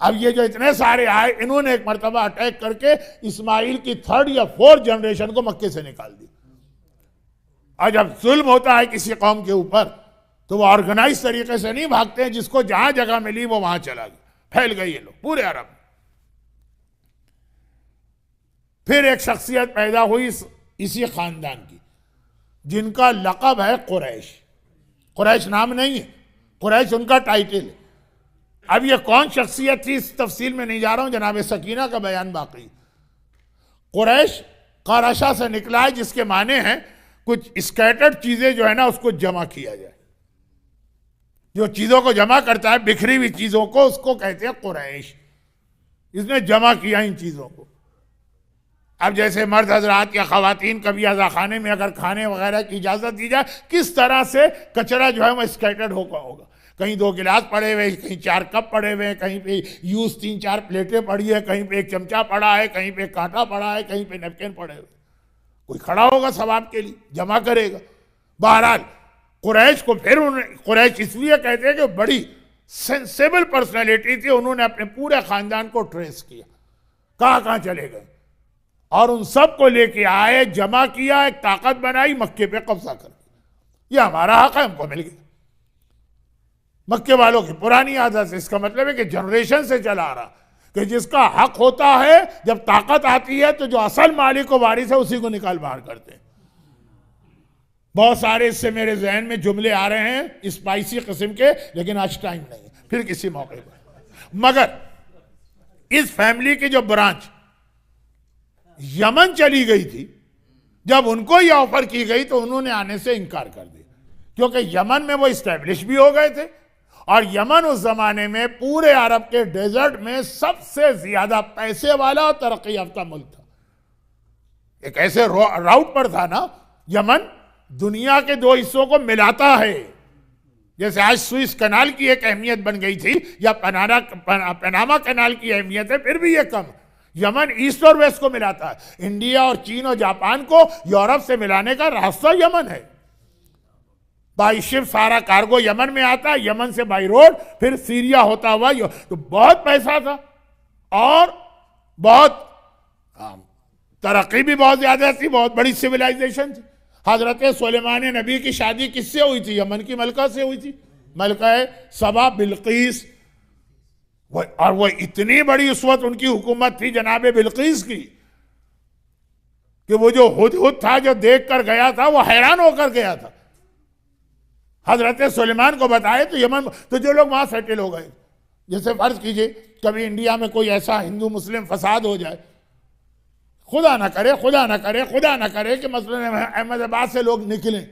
Speaker 1: अब ये जो इतने सारे आए, इन्होंने एक मरतबा अटैक करके इस्माइल की 3rd या 4th जनरेशन को मक्के से निकाल दी। और जब जुल्म होता है किसी कौम के ऊपर तो वो ऑर्गेनाइज तरीके से नहीं भागते हैं, जिसको जहां जगह मिली वो वहां चला गया, फैल गए ये लोग पूरे अरब। फिर एक शख्सियत पैदा हुई इसी खानदान की, जिनका लक़ब है कुरैश। कुरैश नाम नहीं है, कुरैश उनका टाइटल है। अब ये कौन शख्सियत थी, इस तफसील में नहीं जा रहा हूं, जनाब सकीना का बयान बाकी। कुरैश क़रशा से निकला है, जिसके माने हैं कुछ स्कैटर्ड चीजें जो है ना उसको जमा किया जाए। जो चीजों को जमा करता है, बिखरी हुई चीजों को, उसको कहते हैं कुरैश। इसने जमा किया इन चीजों को। अब जैसे मर्द हजरात या खवातीन कभी अज़ाखाने में अगर खाने वगैरह की इजाजत दी जाए, किस तरह से कचरा जो है वो स्कैटर्ड होगा, कहीं 2 गिलास पड़े हुए, कहीं 4 कप पड़े हुए, कहीं पे यूज 3-4 प्लेटें पड़ी है, कहीं पे 1 चमचा पड़ा है, कहीं पे कांटा पड़ा है, कहीं पे नैपकिन पड़े हुए। कोई खड़ा होगा सवाब के लिए, जमा करेगा। बहरहाल कुरैश को फिर कुरैश इसलिए कहते हैं कि बड़ी सेंसेबल पर्सनैलिटी थी। उन्होंने अपने पूरे खानदान को ट्रेस किया, कहाँ कहाँ चले गए, और उन सब को लेके आए, जमा किया, एक ताकत बनाई, मक्के पे कब्जा कर दिया। ये हमारा हक है, हमको मिल गया। मक्के वालों की पुरानी आदत है। इसका मतलब है कि जनरेशन से चला आ रहा कि जिसका हक होता है, जब ताकत आती है तो जो असल मालिक व वारिस है उसी को निकाल बाहर करते हैं। बहुत सारे इससे मेरे जहन में जुमले आ रहे हैं स्पाइसी किस्म के, लेकिन आज टाइम नहीं है, फिर किसी मौके पर। मगर इस फैमिली की जो ब्रांच यमन चली गई थी, जब उनको यह ऑफर की गई तो उन्होंने आने से इनकार कर दिया, क्योंकि यमन में वो इस्टेब्लिश भी हो गए थे और यमन उस जमाने में पूरे अरब के डेजर्ट में सबसे ज्यादा पैसे वाला और तरक्की याफ्ता मुल्क था। एक ऐसे राउट पर था ना, यमन दुनिया के दो हिस्सों को मिलाता है। जैसे आज सुइस कनाल की एक अहमियत बन गई थी या पनामा कनाल की अहमियत है, फिर भी यह कम। यमन ईस्ट और वेस्ट को मिलाता है। इंडिया और चीन और जापान को यूरोप से मिलाने का रास्ता यमन है। बाई शिप सारा कार्गो यमन में आता है, यमन से बाई रोड फिर सीरिया होता हुआ। तो बहुत पैसा था और बहुत तरक्की भी बहुत ज्यादा थी, बहुत बड़ी सिविलाइजेशन थी। हजरत सुलेमान नबी की शादी किससे हुई थी? यमन की मलका से हुई थी, मलका सबा बिल्किस। और वो इतनी बड़ी उस वक्त उनकी हुकूमत थी जनाब बिल्किस की कि वो जो हुदहुद था, जो देख कर गया था, वो हैरान होकर गया था। हजरत सुलेमान को बताए तो यमन, तो जो लोग वहां सेटल हो गए, जैसे फर्ज कीजिए कभी इंडिया में कोई ऐसा हिंदू मुस्लिम फसाद हो जाए, खुदा ना करे, खुदा ना करे, खुदा ना करे कि मसलन अहमदाबाद से लोग निकलें।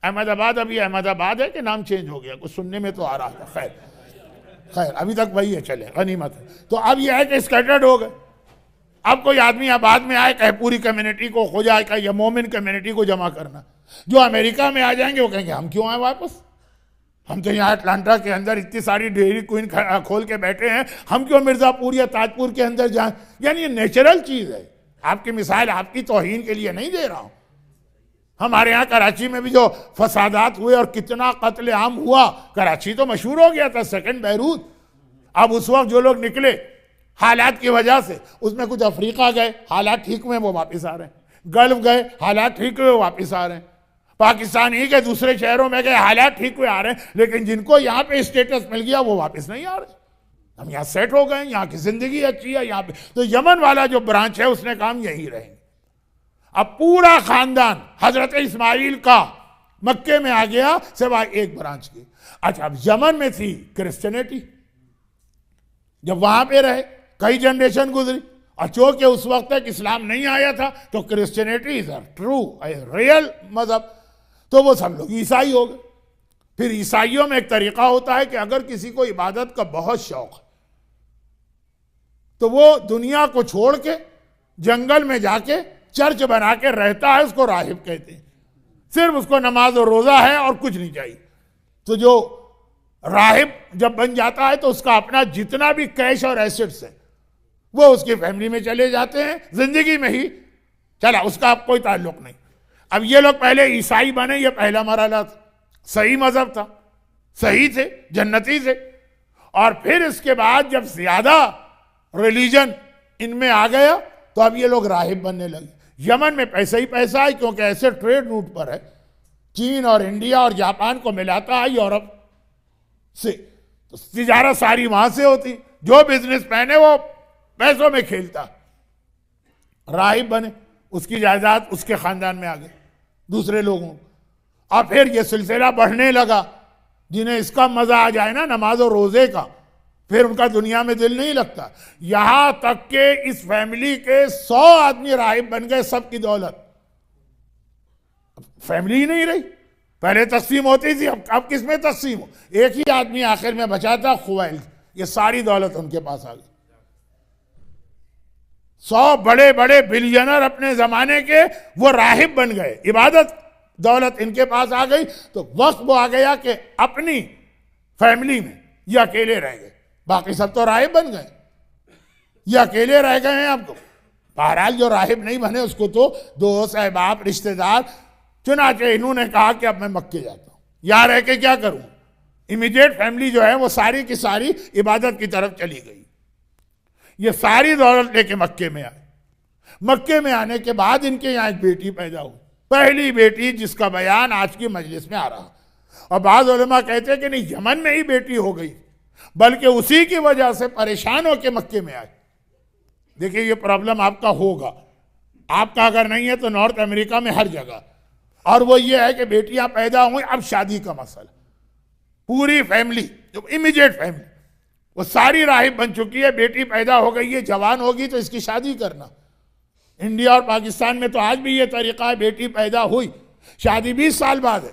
Speaker 1: अहमदाबाद अभी अहमदाबाद है कि नाम चेंज हो गया, कुछ सुनने में तो आ रहा था। खैर खैर अभी तक वही है, चले गनीमत है। तो अब यह है कि स्कैटर्ड हो गए। अब कोई आदमी आबाद में आए, कहे पूरी कम्युनिटी को खुदा का या मोमिन कम्युनिटी को जमा करना। जो अमेरिका में आ जाएंगे वो कहेंगे हम क्यों आए वापस, हम तो यहाँ अटलांटा के अंदर इतनी सारी डेयरी क्वीन खोल के बैठे हैं, हम क्यों मिर्जापुर या ताजपुर के अंदर जाएं। यानी ये नेचुरल चीज है। आपकी मिसाल आपकी तौहीन के लिए नहीं दे रहा हूं। हमारे यहाँ कराची में भी जो फसादात हुए और कितना कत्ले आम हुआ, कराची तो मशहूर हो गया था, सेकंड बैरूत। अब उस वक्त जो लोग निकले हालात की वजह से, उसमें कुछ अफ्रीका गए, हालात ठीक हुए वो वापस आ रहे हैं, गल्फ गए हालात ठीक हुए वापस आ रहे हैं, पाकिस्तान ही के दूसरे शहरों में गए हालात ठीक हुए आ रहे हैं, लेकिन जिनको यहाँ पे स्टेटस मिल गया वो वापस नहीं आ रहे। हम यहाँ सेट हो गए, यहाँ की जिंदगी अच्छी है यहाँ पे। तो यमन वाला जो ब्रांच है उसने काम यही रहेंगे। अब पूरा खानदान हजरत इस्माइल का मक्के में आ गया सिवाय एक ब्रांच की। अच्छा, अब यमन में थी क्रिश्चियनिटी, जब वहां पे रहे कई जनरेशन गुजरी, और चूंकि उस वक्त तक इस्लाम नहीं आया था तो क्रिश्चियनिटी इज ट्रू रियल मजहब, तो वो सब लोग ईसाई हो गए। फिर ईसाइयों में एक तरीका होता है कि अगर किसी को इबादत का बहुत शौक है तो वो दुनिया को छोड़ के जंगल में जाके चर्च बना के रहता है, उसको राहिब कहते हैं। सिर्फ उसको नमाज और रोजा है और कुछ नहीं चाहिए। तो जो राहिब जब बन जाता है तो उसका अपना जितना भी कैश और एसेट्स है वो उसकी फैमिली में चले जाते हैं, जिंदगी में ही चला, उसका अब कोई ताल्लुक नहीं। अब ये लोग पहले ईसाई बने, ये पहला मरहला था, सही मजहब था, सही थे, जन्नती थे। और फिर इसके बाद जब ज्यादा रिलीजन इनमें आ गया तो अब ये लोग राहिब बनने लगे। यमन में पैसा ही पैसा है, क्योंकि ऐसे ट्रेड रूट पर है, चीन और इंडिया और जापान को मिलाता है यूरोप से, तो तिजारत सारी वहां से होती। जो बिजनेस मैन है वो पैसों में खेलता। राहिब बने, उसकी जायदाद उसके खानदान में आ गई दूसरे लोगों, और फिर ये सिलसिला बढ़ने लगा। जिन्हें इसका मजा आ जाए ना नमाज और रोजे का, फिर उनका दुनिया में दिल नहीं लगता। यहां तक के इस फैमिली के 100 आदमी राहिब बन गए, सबकी दौलत। फैमिली ही नहीं रही, पहले तकसीम होती थी, अब किसमें तकसीम हो। एक ही आदमी आखिर में बचा था, खुवैल, ये सारी दौलत उनके पास आ गई। 100 बड़े बड़े बिलियनर अपने जमाने के वो राहिब बन गए, इबादत दौलत इनके पास आ गई। तो वक्त वो आ गया कि अपनी फैमिली में ये अकेले रह गए, बाकी सब तो राहिब बन गए, ये अकेले रह गए हैं। अब बहरहाल जो राहिब नहीं बने उसको तो दोस्त अहबाब रिश्तेदार, चुनाचे इन्होंने कहा कि अब मैं मक्के जाता हूं, यहां रह के क्या करूं। इमीडिएट फैमिली जो है वो सारी की सारी इबादत की तरफ चली गई। ये सारी दौलत लेके मक्के में आए। मक्के में आने के बाद इनके यहाँ एक बेटी पैदा हुई, पहली बेटी जिसका बयान आज की मजलिस में आ रहा। और बाद उलमा कहते हैं कि नहीं, यमन में ही बेटी हो गई, बल्कि उसी की वजह से परेशान होकर मक्के में आए। देखिए ये प्रॉब्लम आपका होगा, आपका अगर नहीं है तो नॉर्थ अमेरिका में हर जगह। और वो ये है कि बेटियां पैदा हुई, अब शादी का मसला, पूरी फैमिली जो इमीडिएट फैमिली वो सारी राहिब बन चुकी है, बेटी पैदा हो गई है, जवान होगी तो इसकी शादी करना। इंडिया और पाकिस्तान में तो आज भी ये तरीका है, बेटी पैदा हुई शादी 20 साल बाद है।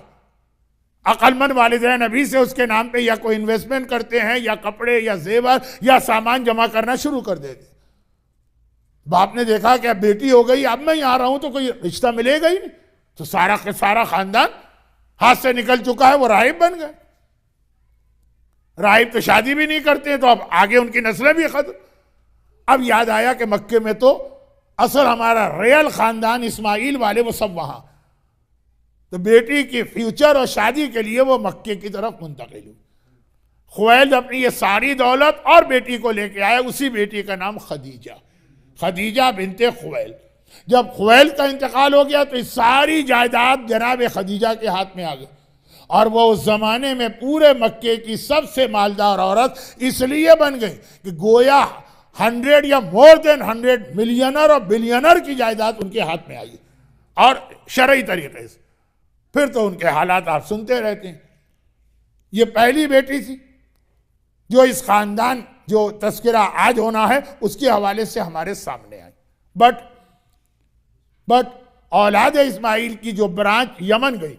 Speaker 1: अक्लमंद वालिदैन अभी से उसके नाम पे या कोई इन्वेस्टमेंट करते हैं या कपड़े या जेवर या सामान जमा करना शुरू कर देते। बाप ने देखा कि अब बेटी हो गई, अब मैं यहाँ रहा हूं तो कोई रिश्ता मिलेगा ही नहीं, तो सारा के सारा खानदान हाथ से निकल चुका है, वो राहिब बन गए। राहिब तो शादी भी नहीं करते हैं, तो अब आगे उनकी नस्लें भी खत्म। अब याद आया कि मक्के में तो असल हमारा रियल खानदान इस्माइल वाले वो सब वहां, तो बेटी की फ्यूचर और शादी के लिए वो मक्के की तरफ मुंतकिल हुई। खुवैल अपनी ये सारी दौलत और बेटी को लेके आया, उसी बेटी का नाम खदीजा, खदीजा बिनते खुवैल। जब खुवैल का इंतकाल हो गया तो इस सारी जायदाद जनाब खदीजा के हाथ में आ गई, और वो उस जमाने में पूरे मक्के की सबसे मालदार औरत इसलिए बन गई कि गोया 100 या मोर देन 100 मिलियनर और बिलियनर की जायदाद उनके हाथ में आई, और शरई तरीके से। फिर तो उनके हालात आप सुनते रहते हैं। ये पहली बेटी थी जो इस खानदान जो तस्करा आज होना है उसके हवाले से हमारे सामने आई। बट औलाद इस्माइल की जो ब्रांच यमन गई,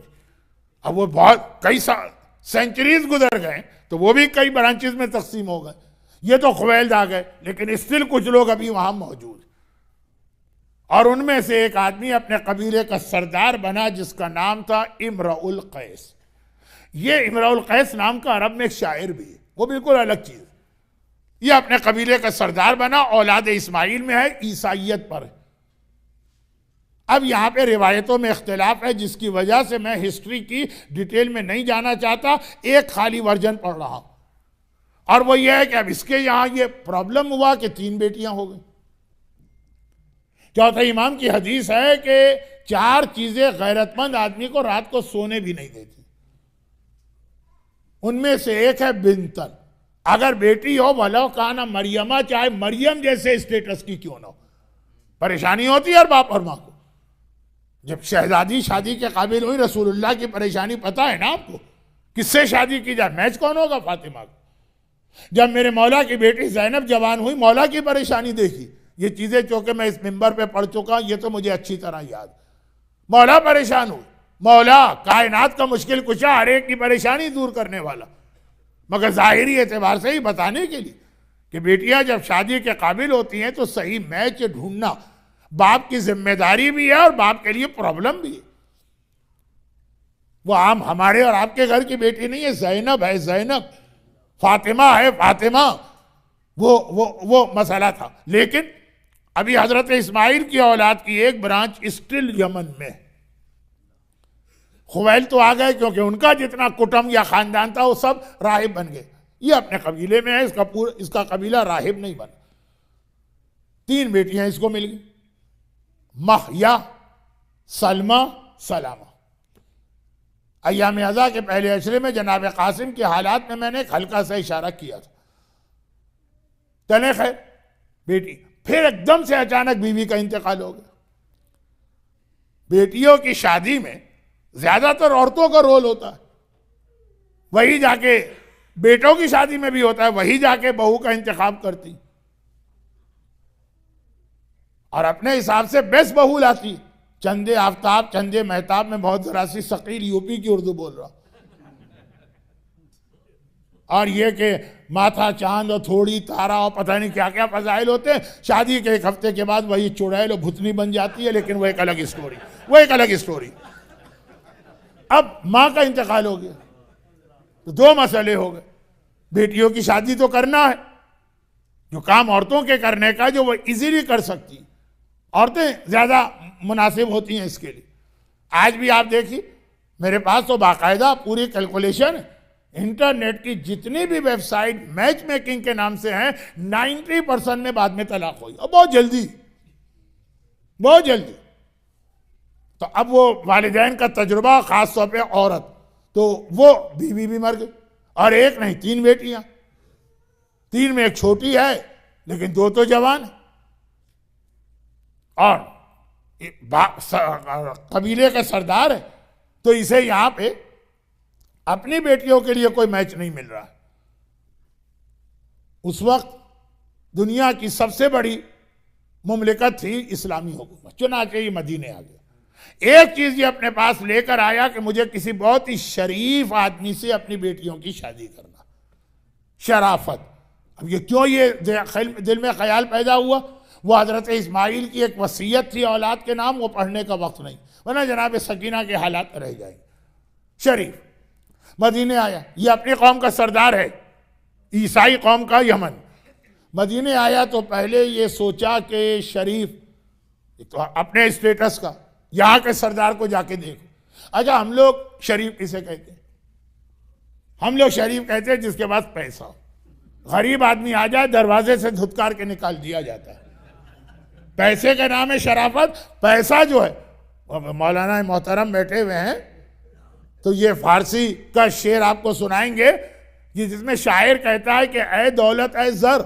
Speaker 1: अब वो बहुत कई सेंचुरीज गुजर गए तो वो भी कई ब्रांचेस में तकसीम हो गए। ये तो खुवैल्द आ गए, लेकिन स्टिल कुछ लोग अभी वहां मौजूद, और उनमें से एक आदमी अपने कबीले का सरदार बना जिसका नाम था इमरुल कैस। ये इमरुल कैस नाम का अरब में एक शायर भी है, वो बिल्कुल अलग चीज। ये अपने कबीले का सरदार बना, औलाद इस्माइल में है, ईसाइयत पर है। अब यहां पे रिवायतों में इख्तिलाफ है, जिसकी वजह से मैं हिस्ट्री की डिटेल में नहीं जाना चाहता, एक खाली वर्जन पढ़ रहा हूं। और वो ये है कि अब इसके यहां ये प्रॉब्लम हुआ कि 3 बेटियां हो गई। चौथे इमाम की हदीस है कि 4 चीजें गैरतमंद आदमी को रात को सोने भी नहीं देती। उनमें से एक है बिनतन, अगर बेटी हो भलो काना मरियमा, चाहे मरियम जैसे स्टेटस की क्यों ना हो, परेशानी होती है और बाप और मां को। जब शहजादी शादी के काबिल हुई, रसूलुल्लाह की परेशानी पता है ना आपको, किससे शादी की जाए, मैच कौन होगा, फातिमा को। जब मेरे मौला की बेटी ज़ैनब जवान हुई, मौला की परेशानी देखी। ये चीजें चूंकि मैं इस मिंबर पे पढ़ चुका हूं, ये तो मुझे अच्छी तरह याद। मौला परेशान हुई, मौला कायनात का मुश्किल कुशा, हर एक की परेशानी दूर करने वाला, मगर जाहिरी एतबार से ही बताने के लिए कि बेटियां जब शादी के काबिल होती हैं तो सही मैच ढूंढना बाप की जिम्मेदारी भी है और बाप के लिए प्रॉब्लम भी है। वो आम हमारे और आपके घर की बेटी नहीं है, ज़ैनब है ज़ैनब, फातिमा है फातिमा, वो मसला था। लेकिन अभी हजरत इस्माइल की औलाद की एक ब्रांच स्टिल यमन में। खुवैल तो आ गए क्योंकि उनका जितना कुटुंब या खानदान था वो सब राहिब बन गए। ये अपने कबीले में है, इसका कबीला राहिब नहीं बना। 3 बेटियां इसको मिल गई, महया, सलमा, सलामा। अय्याम अज़ा के पहले अशरे में जनाब कासिम के हालात में मैंने एक हल्का सा इशारा किया था। चले खैर, बेटी फिर एकदम से अचानक बीवी का इंतकाल हो गया। बेटियों की शादी में ज्यादातर औरतों का रोल होता है, वही जाके बेटों की शादी में भी होता है, वही जाके बहू का इंतखाब करती और अपने हिसाब से बेस्ट बहू लाती। चंदे आफ्ताब, चंदे महताब में बहुत जरा सी शकील यूपी की उर्दू बोल रहा, और ये कि माथा चांद और थोड़ी तारा और पता नहीं क्या क्या फजाइल होते हैं। शादी के 1 हफ्ते के बाद वही चुड़ैल और भुतनी बन जाती है, लेकिन वो एक अलग स्टोरी, वो एक अलग स्टोरी। अब मां का इंतकाल हो गया तो 2 मसले हो गए। बेटियों की शादी तो करना है, जो काम औरतों के करने का जो वो इजीली कर सकती, औरतें ज्यादा मुनासिब होती हैं इसके लिए। आज भी आप देखिए, मेरे पास तो बाकायदा पूरी कैलकुलेशन है। इंटरनेट की जितनी भी वेबसाइट मैच मेकिंग के नाम से हैं, 90% में बाद में तलाक हुई और बहुत जल्दी। बहुत जल्दी। तो अब वो वालिदैन का तजुर्बा, खास तौर पे औरत, तो वो बीवी भी मर गई, और एक नहीं 3 बेटियां, 3 में एक छोटी है लेकिन 2 तो जवान है। और कबीले का सरदार है, तो इसे यहां पे अपनी बेटियों के लिए कोई मैच नहीं मिल रहा। उस वक्त दुनिया की सबसे बड़ी मुमलिकत थी इस्लामी हुकूमत, चुनाचे ये मदीने आ गया। एक चीज ये अपने पास लेकर आया कि मुझे किसी बहुत ही शरीफ आदमी से अपनी बेटियों की शादी करना, शराफत। अब ये क्यों ये दिल में ख्याल पैदा हुआ? वो हजरत इस्माइल की एक वसीयत थी औलाद के नाम, वो पढ़ने का वक्त नहीं, वरना जनाब सकीना के हालात रह जाएंगे। शरीफ मदीने आया, ये अपनी कौम का सरदार है, ईसाई कौम का, यमन। मदीने आया तो पहले ये सोचा कि शरीफ तो अपने स्टेटस का, यहाँ के सरदार को जाके देखो। अच्छा, हम लोग शरीफ किसे कहते हैं? हम लोग शरीफ कहते हैं जिसके पास पैसा हो। गरीब आदमी आ जाए दरवाजे से धुतकार के निकाल दिया जाता है। पैसे का नाम है शराफत। पैसा जो है, मौलाना मोहतरम बैठे हुए हैं, तो ये फारसी का शेर आपको सुनाएंगे कि जिसमें शायर कहता है कि ए दौलत ए जर,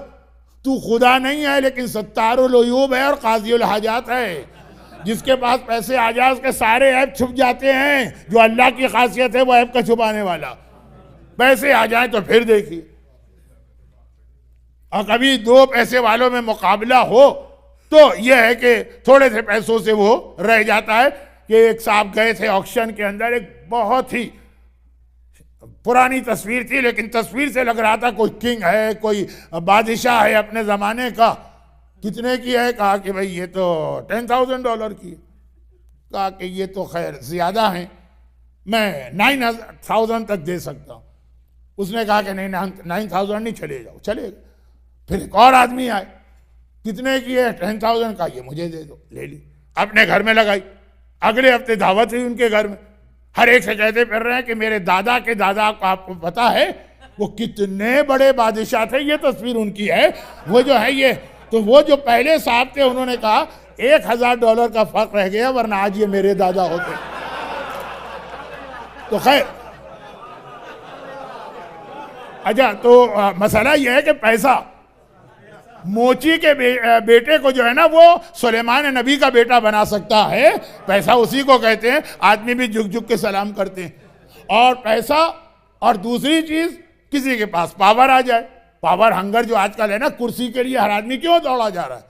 Speaker 1: तू खुदा नहीं है लेकिन सत्तारुल उयूब है और काज़ियुल हाजात है। जिसके पास पैसे आ जाए उसके सारे ऐब छुप जाते हैं। जो अल्लाह की खासियत है वो ऐब का छुपाने वाला। पैसे आ जाए तो फिर देखिए, और कभी 2 पैसे वालों में मुकाबला हो तो यह है कि थोड़े से पैसों से वो रह जाता है। कि एक साहब गए थे ऑक्शन के अंदर, एक बहुत ही पुरानी तस्वीर थी, लेकिन तस्वीर से लग रहा था कोई किंग है, कोई बादशाह है अपने ज़माने का। कितने की है? कहा कि भाई ये तो $10,000 की है। कहा कि ये तो खैर ज़्यादा है, मैं 9,000 तक दे सकता हूँ। उसने कहा कि नहीं, 9,000 नहीं, चले जाओ। चले। फिर एक और आदमी आए, कितने की है? 10,000 का। ये मुझे दे दो। ले ली, अपने घर में लगाई। अगले हफ्ते दावत हुई उनके घर में। हर एक से कहते फिर रहे हैं कि मेरे दादा के दादा को आपको पता है वो कितने बड़े बादशाह थे। ये तस्वीर उनकी है, वो जो है ये। तो वो जो पहले साहब थे उन्होंने कहा $1,000 का फर्क रह गया, वरना आज ये मेरे दादा होते। तो खैर, अच्छा, तो मसला यह है कि पैसा, मोची के बेटे को जो है ना वो सुलेमान नबी का बेटा बना सकता है। पैसा उसी को कहते हैं। आदमी भी झुक झुक के सलाम करते हैं। और पैसा, और दूसरी चीज, किसी के पास पावर आ जाए। पावर हंगर जो आजकल है ना, कुर्सी के लिए हर आदमी क्यों दौड़ा जा रहा है?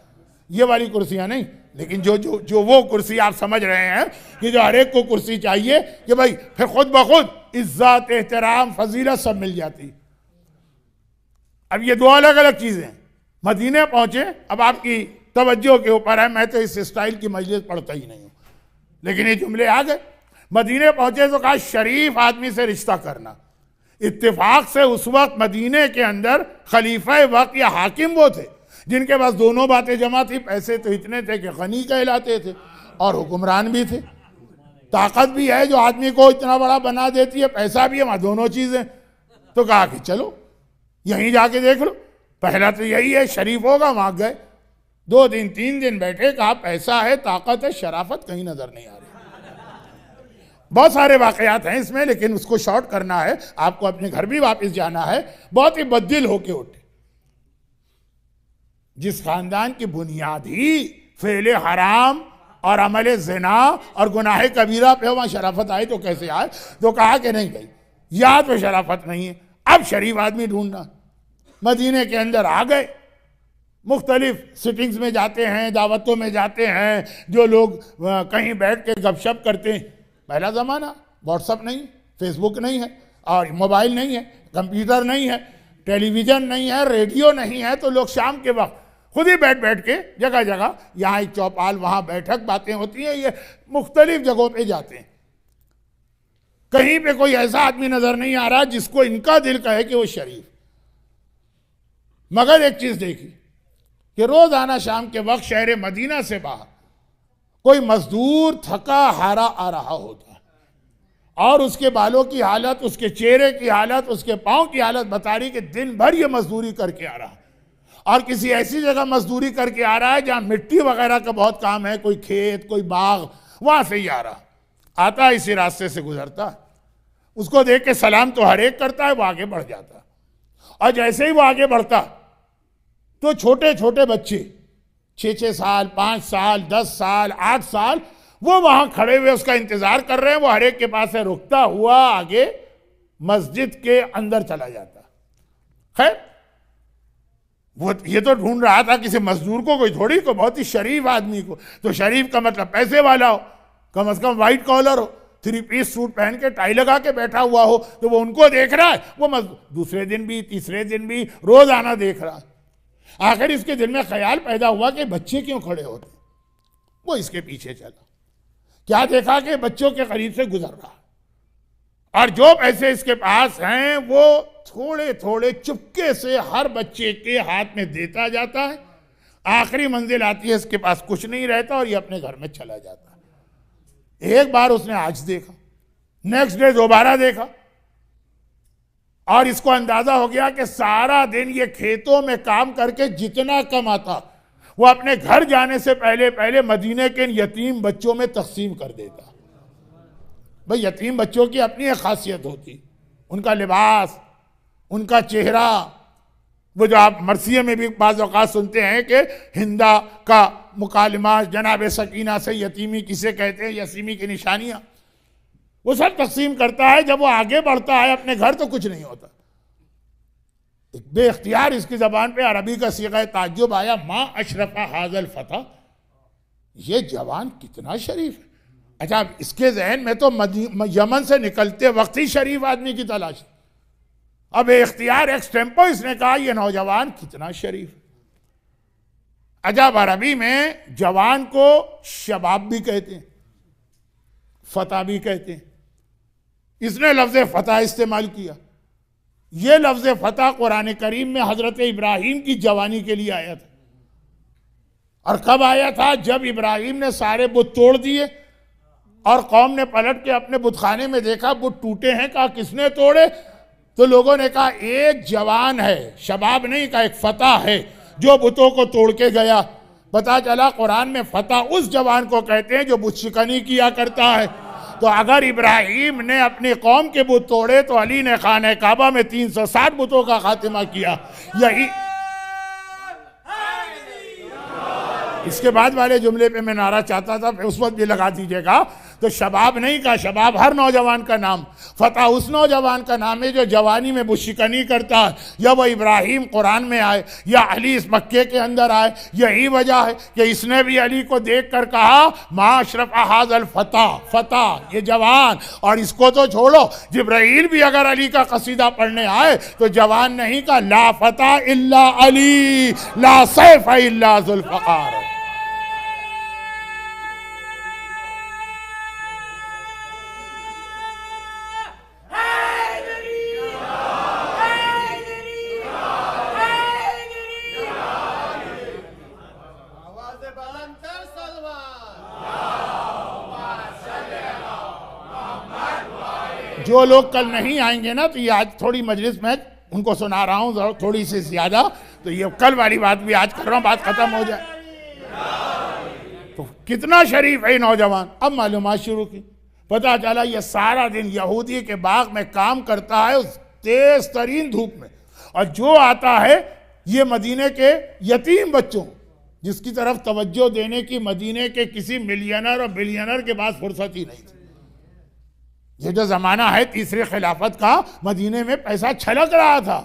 Speaker 1: ये वाली कुर्सियां नहीं, लेकिन जो वो कुर्सी आप समझ रहे हैं कि जो हर एक को कुर्सी चाहिए कि भाई फिर खुद ब खुद इज्जत, एहतराम, फजीलत सब मिल जाती। अब ये 2 अलग अलग चीजें हैं। मदीने पहुंचे, अब आपकी तवज्जो के ऊपर है, मैं तो इस स्टाइल की मजलिस पढ़ता ही नहीं हूं, लेकिन ये जुमले आ गए। मदीने पहुंचे तो कहा शरीफ आदमी से रिश्ता करना। इत्तेफाक से उस वक्त मदीने के अंदर खलीफा वक्त या हाकिम वो थे जिनके पास दोनों बातें जमा थी। पैसे तो इतने थे कि गनी कहलाते थे, और हुक्मरान भी थे। ताकत भी है जो आदमी को इतना बड़ा बना देती है, पैसा भी है, वहां दोनों चीजें। तो कहा कि चलो यहीं जाके देख लो। पहला तो यही है, शरीफ होगा। वहां गए, 2 दिन 3 दिन बैठे। कहा पैसा है, ताकत है, शराफत कहीं नजर नहीं आ रही। बहुत सारे वाकयात हैं इसमें, लेकिन उसको शॉर्ट करना है। आपको अपने घर भी वापस जाना है। बहुत ही बददिल होके उठे। जिस खानदान की बुनियाद ही फेले हराम और अमले ज़िना और गुनाह कबीरा पे, वहां शराफत आए तो कैसे आए? तो कहा कि नहीं भाई, या तो शराफत नहीं है, अब शरीफ आदमी ढूंढना। मदीने के अंदर आ गए। मुख्तलिफ सिटिंग्स में जाते हैं, दावतों में जाते हैं। जो लोग कहीं बैठ के गपशप करते हैं। पहला ज़माना, व्हाट्सअप नहीं, फेसबुक नहीं है, और मोबाइल नहीं है, कंप्यूटर नहीं है, टेलीविज़न नहीं है, रेडियो नहीं है। तो लोग शाम के वक्त खुद ही बैठ बैठ के जगह जगह, यहाँ एक चौपाल, वहाँ बैठक, बातें होती हैं। ये मुख्तलिफ जगहों पे जाते हैं। कहीं पे कोई ऐसा आदमी नजर नहीं आ रहा जिसको इनका दिल कहे कि वो शरीफ। मगर एक चीज देखी कि रोजाना शाम के वक्त शहर मदीना से बाहर कोई मजदूर थका हारा आ रहा होता है, और उसके बालों की हालत, उसके चेहरे की हालत, उसके पांव की हालत बता रही कि दिन भर ये मजदूरी करके आ रहा, और किसी ऐसी जगह मजदूरी करके आ रहा है जहां मिट्टी वगैरह का बहुत काम है, कोई खेत कोई बाग, वहां से ही आ रहा, आता है इसी रास्ते से गुजरता है, उसको देख के सलाम तो हर एक करता है, वो आगे बढ़ जाता है। और जैसे ही वो आगे बढ़ता तो छोटे छोटे बच्चे 6-6 साल, 5 साल, 10 साल, 8 साल, वो वहां खड़े हुए उसका इंतजार कर रहे हैं। वो हर एक के पास से रुकता हुआ आगे मस्जिद के अंदर चला जाता। खैर वो ये तो ढूंढ रहा था किसी मजदूर को, कोई थोड़ी को, बहुत ही शरीफ आदमी को। तो शरीफ का मतलब पैसे वाला हो, कम से कम व्हाइट कॉलर हो, 3 पीस सूट पहन के टाई लगा के बैठा हुआ हो। तो वो उनको देख रहा है, वो दूसरे दिन भी, तीसरे दिन भी, रोज आना देख रहा है। आखिर इसके दिल में ख्याल पैदा हुआ कि बच्चे क्यों खड़े होते, वो इसके पीछे चला। क्या देखा कि बच्चों के करीब से गुजर रहा, और जो पैसे इसके पास हैं वो थोड़े थोड़े चुपके से हर बच्चे के हाथ में देता जाता है। आखिरी मंजिल आती है, इसके पास कुछ नहीं रहता और ये अपने घर में चला जाता है। एक बार उसने आज देखा, नेक्स्ट डे दोबारा देखा, और इसको अंदाजा हो गया कि सारा दिन ये खेतों में काम करके जितना कमाता वो अपने घर जाने से पहले पहले मदीने के यतीम बच्चों में तकसीम कर देता। भाई यतीम बच्चों की अपनी एक खासियत होती, उनका लिबास, उनका चेहरा, वो जो आप मरसिया में भी बाज़ औक़ात सुनते हैं कि हिंदा का मुकालमा जनाब सकीना से यतीमी किसे कहते हैं, यतीमी की निशानियां, वो सब तकसीम करता है। जब वो आगे बढ़ता है अपने घर तो कुछ नहीं होता। बेख्तियार इसकी जबान पे अरबी का सीगा ताज्जुब आया, माँ अशरफा हाजल फता, ये जवान कितना शरीफ है। अच्छा, इसके जहन में तो यमन से निकलते वक्त ही शरीफ आदमी की तलाश। अब इख्तियार एक्सटेम्पो इसने कहा ये नौजवान कितना शरीफ। अजब, अरबी में जवान को शबाब भी कहते हैं, फता भी कहते हैं। इसने लफ्ज फता इस्तेमाल किया। यह लफ्ज फता कुरान करीम में हजरत इब्राहिम की जवानी के लिए आया था। और कब आया था? जब इब्राहिम ने सारे बुत तोड़ दिए और कौम ने पलट के अपने बुतखाने में देखा बुत टूटे हैं। कहा किसने तोड़े? तो लोगों ने कहा एक जवान है, शबाब नहीं, का एक फता है जो बुतों को तोड़ के गया। पता चला कुरान में फता उस जवान को कहते हैं जो बुत शिकनी किया करता है। तो अगर इब्राहिम ने अपनी कौम के बुत तोड़े तो अली ने खाने काबा में 360 बुतों का खात्मा किया। यही इसके बाद वाले जुमले पे मैं नारा चाहता था, उस वक्त भी लगा दीजिएगा। तो शबाब नहीं का, शबाब हर नौजवान का नाम, फता उस नौजवान का नाम है जो जवानी में बुशिकनी करता है। या वो इब्राहिम कुरान में आए या अली इस मक्के के अंदर आए, यही वजह है कि इसने भी अली को देख कर कहा माशरफ हाजल फता, फता ये जवान। और इसको तो छोड़ो, जिब्राइल भी अगर अली का कसीदा पढ़ने आए तो जवान नहीं का, ला फता इल्ला अली, ला सैफ इल्ला जुल्फकार। जो लोग कल नहीं आएंगे ना, तो ये आज थोड़ी मजलिस में उनको सुना रहा हूँ थोड़ी सी ज्यादा, तो ये कल वाली बात भी आज कर रहा हूँ, बात खत्म हो जाए। तो कितना शरीफ है नौजवान। अब मालूमात शुरू की, पता चला ये सारा दिन यहूदी के बाग में काम करता है उस तेज तरीन धूप में, और जो आता है ये मदीने के यतीम बच्चों, जिसकी तरफ तवज्जो देने की मदीने के किसी मिलियनर और बिलियनर के पास फुर्सत ही नहीं थी। ये जो जमाना है तीसरी खिलाफत का, मदीने में पैसा छलक रहा था,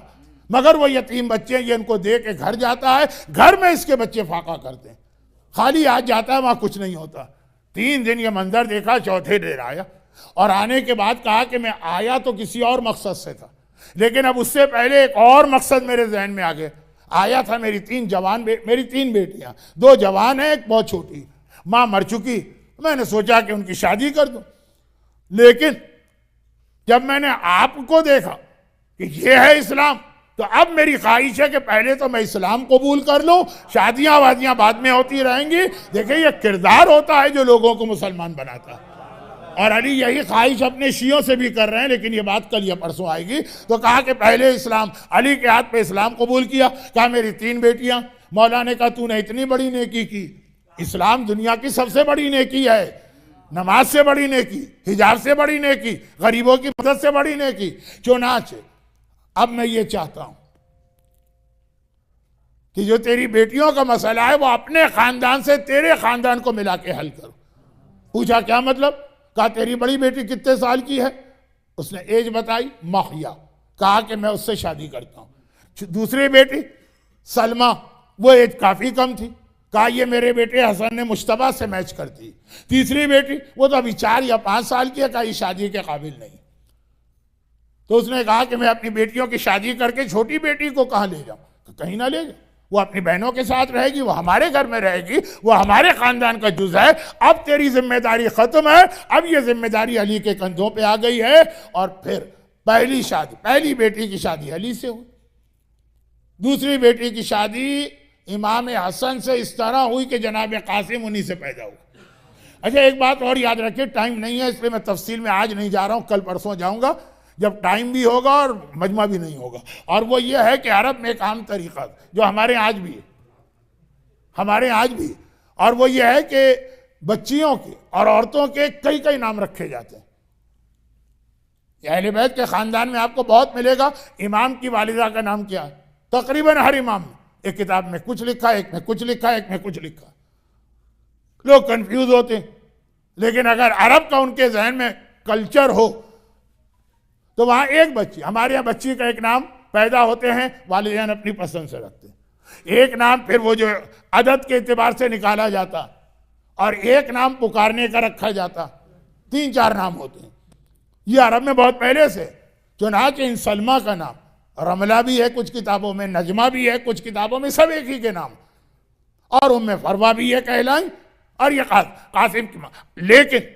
Speaker 1: मगर वो यतीम बच्चे ये इनको दे के घर जाता है। घर में इसके बच्चे फाका करते हैं, खाली आज जाता है, वहां कुछ नहीं होता। 3 दिन ये मंजर देखा, चौथे दिन आया, और आने के बाद कहा कि मैं आया तो किसी और मकसद से था, लेकिन अब उससे पहले एक और मकसद मेरे जहन में आ गया। आया था मेरी 3 बेटियां, 2 जवान है, एक बहुत छोटी, माँ मर चुकी। मैंने सोचा कि उनकी शादी कर दूं, लेकिन जब मैंने आपको देखा कि ये है इस्लाम, तो अब मेरी ख्वाहिश है कि पहले तो मैं इस्लाम कबूल कर लूं, शादियां वादियां बाद में होती रहेंगी। देखिए ये किरदार होता है जो लोगों को मुसलमान बनाता है। और अली यही ख्वाहिश अपने शियों से भी कर रहे हैं, लेकिन ये बात कल या परसों आएगी। तो कहा कि पहले इस्लाम, अली के हाथ पे इस्लाम कबूल किया। कहा मेरी 3 बेटियां। मौला ने कहा तूने इतनी बड़ी नेकी की, इस्लाम दुनिया की सबसे बड़ी नेकी है, नमाज से बड़ी नेकी, हिजाब से बड़ी नेकी, गरीबों की मदद से बड़ी नेकी। चुनाचे अब मैं ये चाहता हूं कि जो तेरी बेटियों का मसला है वो अपने खानदान से तेरे खानदान को मिला के हल करो। पूछा क्या मतलब? कहा तेरी बड़ी बेटी कितने साल की है? उसने एज बताई, माहिया। कहा कि मैं उससे शादी करता हूं। दूसरी बेटी सलमा, वो एज काफी कम थी। कहा ये मेरे बेटे हसन ने मुश्तबा से मैच करती। तीसरी बेटी वो तो अभी 4 या 5 साल की है। कहा ये शादी के काबिल नहीं। तो उसने कहा कि मैं अपनी बेटियों की शादी करके छोटी बेटी को कहां ले जाऊं? कहीं ना ले जाऊं, वो अपनी बहनों के साथ रहेगी, वो हमारे घर में रहेगी, वो हमारे खानदान का जुज है। अब तेरी जिम्मेदारी खत्म है, अब ये जिम्मेदारी अली के कंधों पे आ गई है। और फिर पहली शादी, पहली बेटी की शादी अली से हुई। दूसरी बेटी की शादी इमाम हसन से इस तरह हुई कि जनाब कासिम उन्हीं से पैदा हुआ। अच्छा एक बात और याद रखिए, टाइम नहीं है इसलिए मैं तफसील में आज नहीं जा रहा हूं, कल परसों जाऊंगा जब टाइम भी होगा और मजमा भी नहीं होगा। और वो ये है कि अरब में एक आम तरीका जो हमारे आज भी है, हमारे आज भी, और वो ये है कि बच्चियों के और औरतों के कई कई नाम रखे जाते हैं। अहले बैत के खानदान में आपको बहुत मिलेगा। इमाम की वालिदा का नाम क्या है? तकरीबन हर इमाम में एक किताब में कुछ लिखा, एक में कुछ लिखा, एक में कुछ लिखा। लोग कंफ्यूज होते हैं। लेकिन अगर अरब का उनके जहन में कल्चर हो तो वहां एक बच्ची, हमारे यहाँ बच्ची का एक नाम पैदा होते हैं वालिदैन अपनी पसंद से रखते हैं, एक नाम फिर वो जो अदद के एतबार से निकाला जाता, और एक नाम पुकारने का रखा जाता। 3-4 नाम होते हैं। ये अरब में बहुत पहले से। चुनाचे इन सलमा का नाम रमला भी है कुछ किताबों में, नजमा भी है कुछ किताबों में, सब एक ही के नाम। और उम्मे फरवा भी है कहलाई, और ये कासिम की मां। लेकिन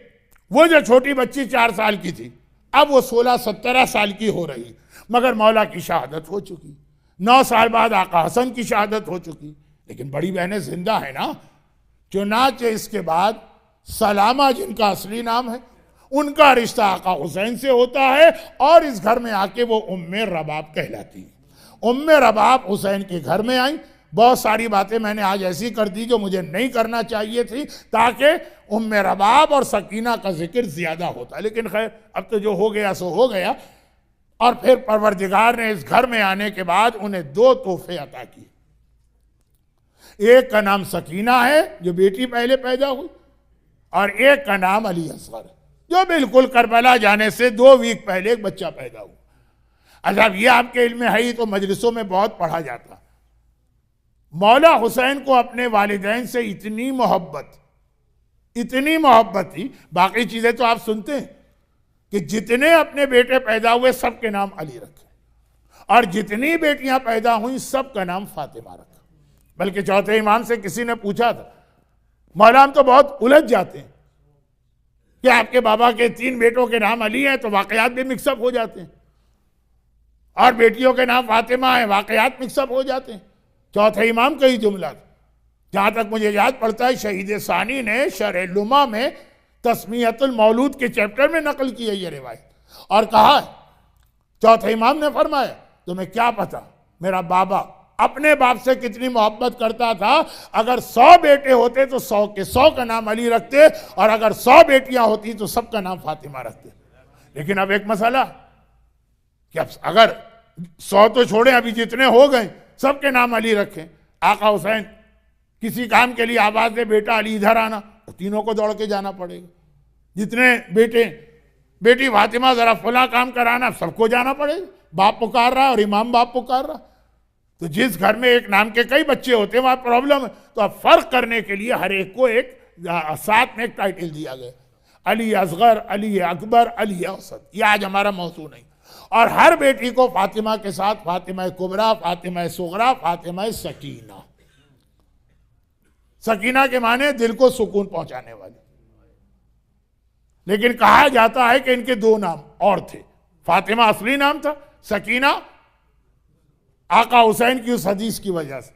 Speaker 1: वो जो छोटी बच्ची 4 साल की थी, अब वो 16-17 साल की हो रही, मगर मौला की शहादत हो चुकी। 9 साल बाद आका हसन की शहादत हो चुकी, लेकिन बड़ी बहनें जिंदा है ना। चुनाचे इसके बाद सलामा, जिनका असली नाम है, उनका रिश्ता आका हुसैन से होता है, और इस घर में आके वो उम्मे रबाब कहलाती है। उम्मे रबाब हुसैन के घर में आई। बहुत सारी बातें मैंने आज ऐसी कर दी जो मुझे नहीं करना चाहिए थी, ताकि उम्मे रबाब और सकीना का जिक्र ज्यादा होता। लेकिन खैर अब तो जो हो गया सो हो गया। और फिर परवरदिगार ने इस घर में आने के बाद उन्हें 2 तोहफे अता किए। एक का नाम सकीना है जो बेटी पहले पैदा हुई, और एक का नाम अली असगर जो बिल्कुल करबला जाने से 2 वीक पहले एक बच्चा पैदा हुआ। अच्छा ये आपके इल्म में है ही, तो मजलिसों में बहुत पढ़ा जाता। मौला हुसैन को अपने वालिदैन से इतनी मोहब्बत थी, बाकी चीजें तो आप सुनते हैं कि जितने अपने बेटे पैदा हुए सबके नाम अली रखे, और जितनी बेटियां पैदा हुई सबका नाम फातिमा रखा। बल्कि चौथे इमाम से किसी ने पूछा था, मौला हम तो बहुत उलझ जाते हैं कि आपके बाबा के 3 बेटों के नाम अली हैं, तो वाकयात भी मिक्सअप हो जाते हैं, और बेटियों के नाम फातिमा है, वाकयात मिक्सअप हो जाते हैं। चौथे इमाम का ही जुमला, जहां तक मुझे याद पड़ता है शहीद सानी ने शरह लुमा में तस्मीयतुल मौलूद के चैप्टर में नकल की है ये रिवायत, और कहा चौथे इमाम ने फरमाया तुम्हें क्या पता मेरा बाबा अपने बाप से कितनी मोहब्बत करता था। अगर 100 बेटे होते तो 100 के 100 का नाम अली रखते, और अगर 100 बेटियां होती तो सबका नाम फातिमा रखते। लेकिन अब एक मसला कि अब अगर 100 तो छोड़े, अभी जितने हो गए सबके नाम अली रखें। आका हुसैन किसी काम के लिए आवाज दे बेटा अली इधर आना, तो तीनों को दौड़ के जाना पड़ेगा। जितने बेटे, बेटी फातिमा जरा फला काम कराना, सबको जाना पड़ेगा। बाप पुकार रहा है और इमाम बाप पुकार रहा। तो जिस घर में एक नाम के कई बच्चे होते हैं वहां प्रॉब्लम है। तो अब फर्क करने के लिए हर एक को एक साथ में एक टाइटल दिया गया, अली असगर, अली अकबर, अली औसत। ये आज हमारा मौजू नहीं। और हर बेटी को फातिमा के साथ फातिमा कुबरा, फातिमा सुगरा, फातिमा सकीना। सकीना के माने दिल को सुकून पहुंचाने वाली। लेकिन कहा जाता है कि इनके 2 नाम और थे। फातिमा असली नाम था, सकीना आका हुसैन की उस हदीस की वजह से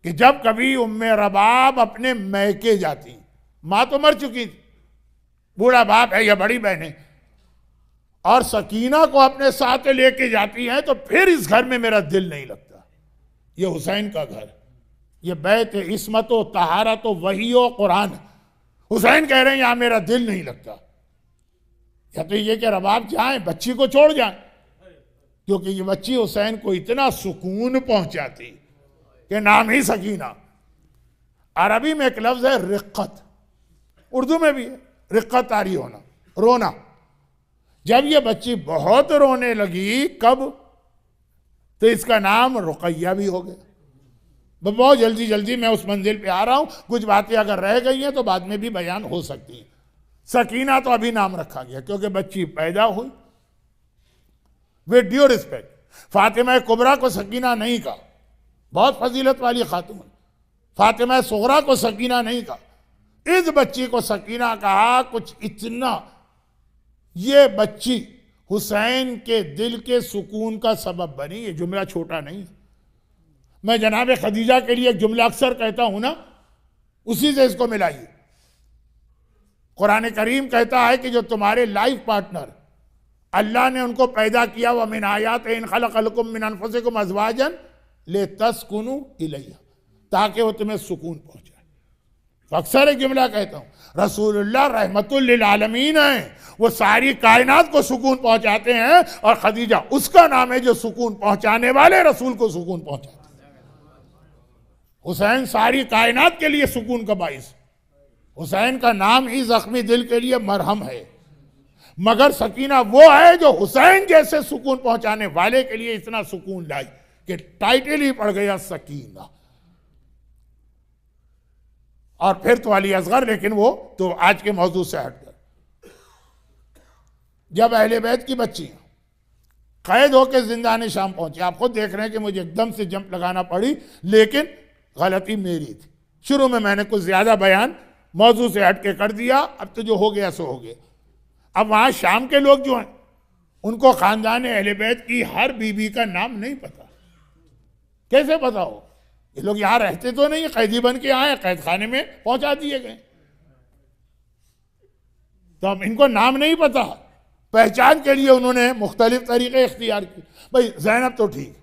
Speaker 1: कि जब कभी उम्मे रबाब अपने मैके जाती, मां तो मर चुकी थी, बूढ़ा बाप है या बड़ी बहन है, और सकीना को अपने साथ लेके जाती हैं, तो फिर इस घर में मेरा दिल नहीं लगता। ये हुसैन का घर, ये बैत इस्मत व तहारत व वही व कुरान। हुसैन कह रहे हैं यहां मेरा दिल नहीं लगता। या तो ये कि रबाब जाएं, बच्ची को छोड़ जाएं, क्योंकि ये बच्ची हुसैन को इतना सुकून पहुंचाती कि नाम ही सकीना। अरबी में एक लफ्ज है रिक्कत, उर्दू में भी है रिक्कत, तारी होना, रोना। जब ये बच्ची बहुत रोने लगी, कब, तो इसका नाम रुकैया भी हो गया। बहुत जल्दी जल्दी मैं उस मंजिल पे आ रहा हूं, कुछ बातें अगर रह गई हैं तो बाद में भी बयान हो सकती हैं। सकीना तो अभी नाम रखा गया क्योंकि बच्ची पैदा हुई। विद ड्यू रिस्पेक्ट, फातिमा कुबरा को सकीना नहीं कहा, बहुत फजीलत वाली खातून। फातिमा सुगरा को सकीना नहीं कहा, इस बच्ची को सकीना कहा। कुछ इतना, ये बच्ची हुसैन के दिल के सुकून का सबब बनी। ये जुमला छोटा नहीं। मैं जनाब खदीजा के लिए एक जुमला अक्सर कहता हूं ना, उसी से इसको मिलाइए। कुरान करीम कहता है कि जो तुम्हारे लाइफ पार्टनर, अल्लाह ने उनको पैदा किया, वह मिन आयात इन खलक़लकुम मिन अनफुसिकुम अज़वाजन लितस्कुनु इलैहा, ताकि वो तुम्हें सुकून पहुंचाए। तो अक्सर एक जुमला कहता हूं, रसूलुल्लाह रहमतुल लिल आलमीन है, वो सारी कायनात को सुकून पहुंचाते हैं, और खदीजा उसका नाम है जो सुकून पहुंचाने वाले रसूल को सुकून पहुंचाते हैं। हुसैन सारी कायनात के लिए सुकून का बाइस। हुसैन का नाम ही जख्मी दिल के लिए मरहम है, मगर सकीना वो है जो हुसैन जैसे सुकून पहुंचाने वाले के लिए इतना सुकून लाई कि टाइटल ही पड़ गया सकीना। और फिर तो अली असगर, लेकिन वो तो आज के मौजूद से हटकर। जब अहले बैत की बच्चियां कैद होकर जिंदान शाम पहुंची, आप खुद देख रहे हैं कि मुझे एकदम से जंप लगाना पड़ी, लेकिन गलती मेरी थी। शुरू में मैंने कुछ ज्यादा बयान मौजू से हटके कर दिया, अब तो जो हो गया सो हो गया। अब वहां शाम के लोग जो हैं, उनको खानदान अहले बैत की हर बीबी का नाम नहीं पता। कैसे पता हो? ये लोग यहां रहते तो नहीं, कैदी बन के आए, कैद खाने में पहुंचा दिए गए, तो अब इनको नाम नहीं पता। पहचान के लिए उन्होंने मुख्तलिफ तरीके इख्तियार किए। भाई जैनब तो ठीक,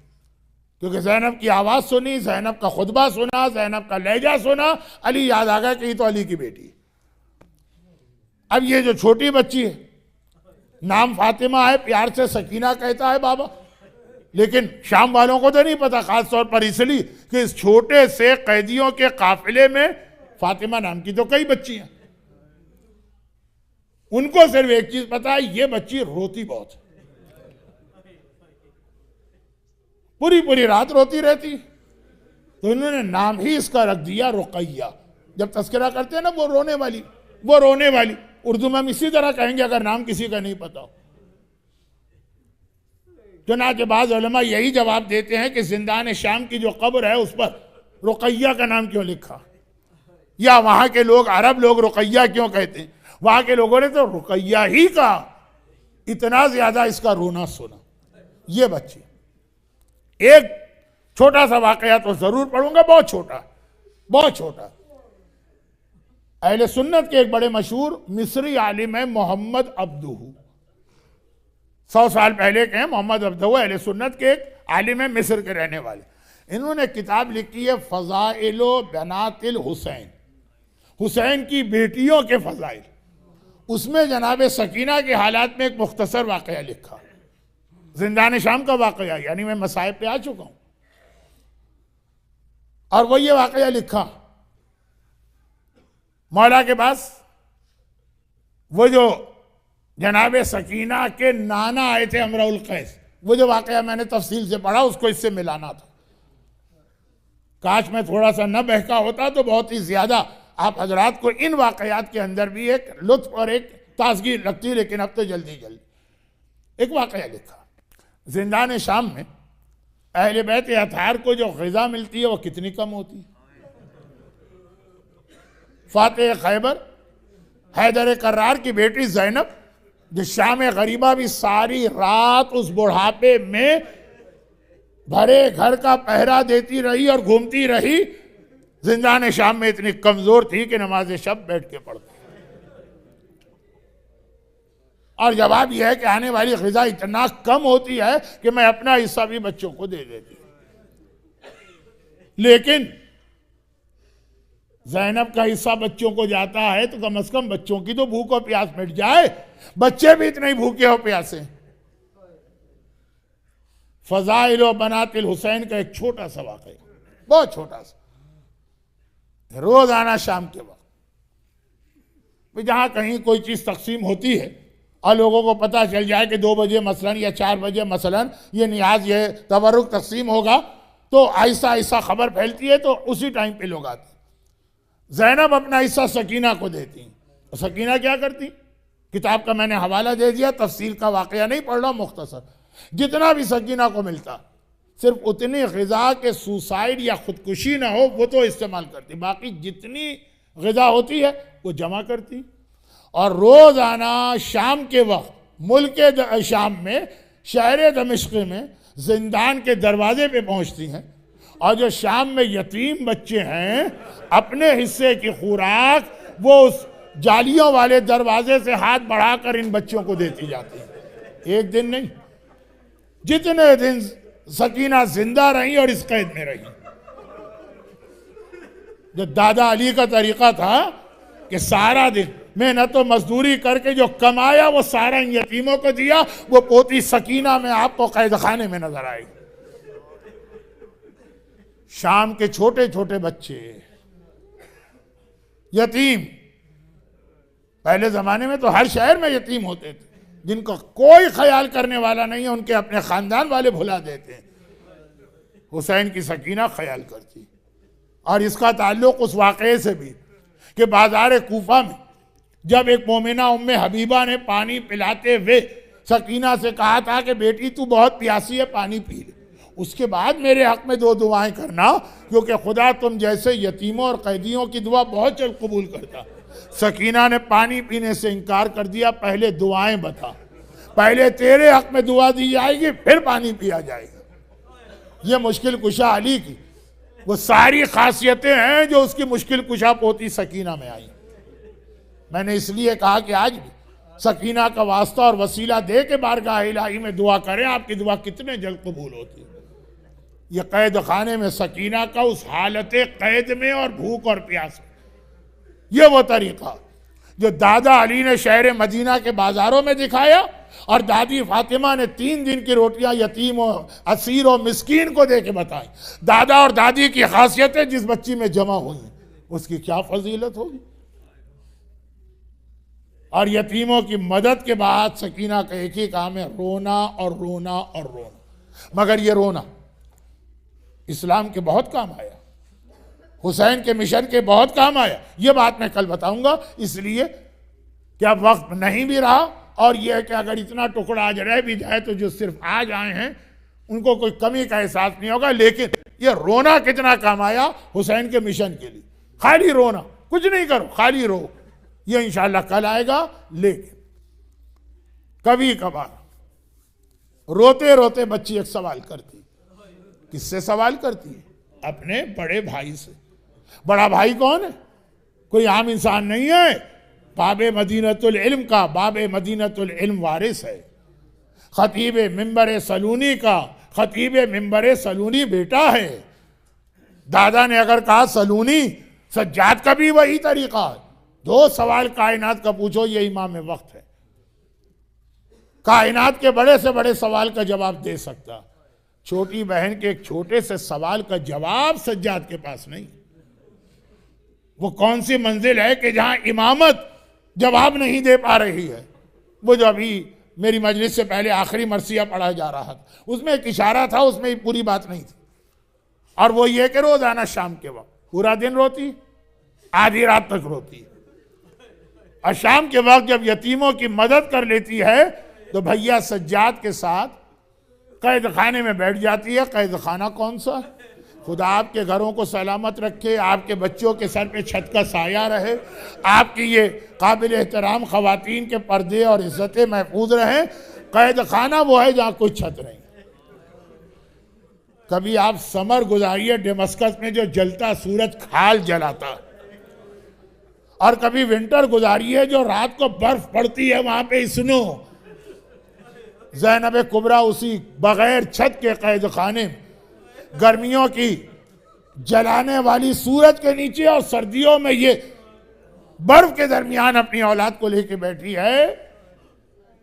Speaker 1: क्योंकि जैनब की आवाज सुनी, जैनब का खुतबा सुना, जैनब का लहजा सुना, अली याद आ गया कि ये तो अली की बेटी। अब ये जो छोटी बच्ची है, नाम फातिमा है, प्यार से सकीना कहता है बाबा, लेकिन शाम वालों को तो नहीं पता, खास तौर पर इसलिए कि इस छोटे से कैदियों के काफिले में फातिमा नाम की तो कई बच्चियां, उनको सिर्फ एक चीज पता है, ये बच्ची रोती बहुत है, पूरी पूरी रात रोती रहती। तो इन्होंने नाम ही इसका रख दिया रुकैया। जब तस्करा करते हैं ना, वो रोने वाली, वो रोने वाली, उर्दू में हम इसी तरह कहेंगे अगर नाम किसी का नहीं पता हो। चुनांचे बाज़ उलमा यही जवाब देते हैं कि जिंदान शाम की जो कब्र है उस पर रुकैया का नाम क्यों लिखा, या वहां के लोग, अरब लोग रुकैया क्यों कहते हैं। वहां के लोगों ने तो रुकैया ही कहा, इतना ज्यादा इसका रोना सुना। ये बच्ची, एक छोटा सा वाकया तो जरूर पढ़ूंगा, बहुत छोटा, बहुत छोटा। अहले सुन्नत के एक बड़े मशहूर मिस्री आलिम है मोहम्मद अब्दुहू, 100 साल पहले के हैं मोहम्मद अब्दुहू, अहले सुन्नत के एक आलिम है, मिस्र के रहने वाले। इन्होंने किताब लिखी है फजाइलो बनातिल हुसैन, हुसैन की बेटियों के फजाइल। उसमें जनाब सकीना के हालात में एक मुख्तसर वाकया लिखा, जिंदान शाम का वाकया, यानी मैं मसाइब पे आ चुका हूं, और वो ये वाकया लिखा। मौला के पास वो जो जनाब सकीना के नाना आए थे अमरुल कैस, वो जो वाकया मैंने तफसील से पढ़ा, उसको इससे मिलाना था। काश मैं थोड़ा सा न बहका होता तो बहुत ही ज्यादा आप हजरात को इन वाकयात के अंदर भी एक लुत्फ और एक ताजगी लगती, लेकिन अब तो जल्दी जल्दी। एक वाकया लिखा, जिंदान शाम में अहले बैत अतार को जो ग़िज़ा मिलती है वो कितनी कम होती है। फातेह खैबर हैदर कर्रार की बेटी ज़ैनब, जो शाम गरीबा भी सारी रात उस बुढ़ापे में भरे घर का पहरा देती रही और घूमती रही, जिंदान शाम में इतनी कमजोर थी कि नमाज शब बैठ के पढ़ती। और जवाब यह है कि आने वाली ग़िज़ा इतना कम होती है कि मैं अपना हिस्सा भी बच्चों को दे देती हूँ। लेकिन ज़ैनब का हिस्सा बच्चों को जाता है तो कम से कम बच्चों की तो भूख और प्यास मिट जाए। बच्चे भी इतने भूखे और प्यासे। फ़ज़ाइल व बनातिल हुसैन का एक छोटा सा वाक़या, बहुत छोटा सा। रोजाना शाम के वक्त जहां कहीं कोई चीज तकसीम होती है और लोगों को पता चल जाए कि 2 बजे मसलन या 4 बजे मसलन ये नियाज ये तबरुक तकसीम होगा, तो आहिस्ता आहिस्ता खबर फैलती है, तो उसी टाइम पे लोग आते। ज़ैनब अपना हिस्सा सकीना को देती। और सकीना क्या करती? किताब का मैंने हवाला दे दिया, तफसील का वाक़या नहीं पढ़ रहा, मुख्तसर। जितना भी सकीना को मिलता सिर्फ उतनी ग़िज़ा के सुसाइड या खुदकुशी ना हो वो तो इस्तेमाल करती, बाकी जितनी ग़िज़ा होती है वो जमा करती। और रोज़ाना शाम के वक्त मुल्क शाम में शहर दमिश्क में जिंदान के दरवाजे पे पहुंचती हैं और जो शाम में यतीम बच्चे हैं अपने हिस्से की खुराक वो उस जालियों वाले दरवाजे से हाथ बढ़ाकर इन बच्चों को देती जाती है। एक दिन नहीं, जितने दिन सकीना जिंदा रही और इस कैद में रही। जो दादा अली का तरीका था कि सारा दिन मेहनत तो मजदूरी करके जो कमाया वो सारा इन यतीमों को दिया, वो पोती सकीना में आपको कैद खाने में नजर आएगी। शाम के छोटे छोटे बच्चे यतीम, पहले जमाने में तो हर शहर में यतीम होते थे जिनका कोई ख्याल करने वाला नहीं है, उनके अपने खानदान वाले भुला देते हैं। हुसैन की सकीना ख्याल करती। और इसका ताल्लुक उस वाक़े से भी कि बाजार कूफा में जब एक मोमिना उम्मे हबीबा ने पानी पिलाते हुए सकीना से कहा था कि बेटी तू बहुत प्यासी है, पानी पी ले, उसके बाद मेरे हक में 2 दुआएं करना, क्योंकि खुदा तुम जैसे यतीमों और कैदियों की दुआ बहुत जल्द कबूल करता। सकीना ने पानी पीने से इनकार कर दिया। पहले दुआएं बता, पहले तेरे हक में दुआ दी जाएगी फिर पानी पिया जाएगा। ये मुश्किल कुशा अली की वो सारी खासियतें हैं जो उसकी मुश्किल कुशा पोती सकीना में आई। मैंने इसलिए कहा कि आज भी सकीना का वास्ता और वसीला दे के बारगाह इलाही में दुआ करें, आपकी दुआ कितने जल्द कबूल होती है। यह कैद खाने में सकीना का उस हालत कैद में और भूख और प्यास में, यह वो तरीका जो दादा अली ने शहर मदीना के बाजारों में दिखाया और दादी फातिमा ने 3 दिन की रोटियां यतीम और असीर और मिस्कीन को दे के बताई। दादा और दादी की खासियतें जिस बच्ची में जमा हुई उसकी क्या फजीलत होगी। और यतीमों की मदद के बाद सकीना का एक ही काम है, रोना और रोना और रोना। मगर ये रोना इस्लाम के बहुत काम आया, हुसैन के मिशन के बहुत काम आया। ये बात मैं कल बताऊंगा, इसलिए कि अब वक्त नहीं भी रहा। और यह कि अगर इतना टुकड़ा आज रह भी जाए तो जो सिर्फ आज आए हैं उनको कोई कमी का एहसास नहीं होगा। लेकिन यह रोना कितना काम आया हुसैन के मिशन के लिए। खाली रोना, कुछ नहीं करो, खाली रो, यह इंशाल्लाह कल आएगा। लेकिन कभी कभार रोते रोते बच्ची एक सवाल करती। किससे सवाल करती है? अपने बड़े भाई से। बड़ा भाई कौन है? कोई आम इंसान नहीं है, बाबे मदीनतुल इल्म का, बाबे मदीनतुल इल्म वारिस है। खतीब मिंबर सलूनी का, खतीब मिंबर सलूनी बेटा है। दादा ने अगर कहा सलूनी, सज्जाद का भी वही तरीका है। 2 सवाल कायनात का पूछो, ये इमाम वक्त है, कायनात के बड़े से बड़े सवाल का जवाब दे सकता। छोटी बहन के एक छोटे से सवाल का जवाब सज्जाद के पास नहीं। वो कौन सी मंजिल है कि जहां इमामत जवाब नहीं दे पा रही है। वो जो अभी मेरी मजलिस से पहले आखिरी मरसिया पढ़ा जा रहा था, उसमें एक इशारा था, उसमें पूरी बात नहीं थी। और वो ये कि रोजाना शाम के वक्त पूरा दिन रोती, आधी रात तक रोती, और शाम के वक्त जब यतीमों की मदद कर लेती है तो भैया सज्जाद के साथ कैद खाने में बैठ जाती है। कैद खाना कौन सा? खुदा आपके घरों को सलामत रखे, आपके बच्चों के सर पे छत का साया रहे, आपकी ये काबिल एहतराम खवातीन के पर्दे और इज्जतें महफूज रहें। कैद खाना वो है जहाँ कोई छत नहीं। कभी आप समर गुजारिए डेमस्कस में जो जलता सूरज खाल जलाता, और कभी विंटर गुजारी है जो रात को बर्फ पड़ती है वहां पे स्नो। ज़ैनब कुबरा उसी बगैर छत के कैद खाने में गर्मियों की जलाने वाली सूरज के नीचे और सर्दियों में ये बर्फ के दरमियान अपनी औलाद को लेके बैठी है।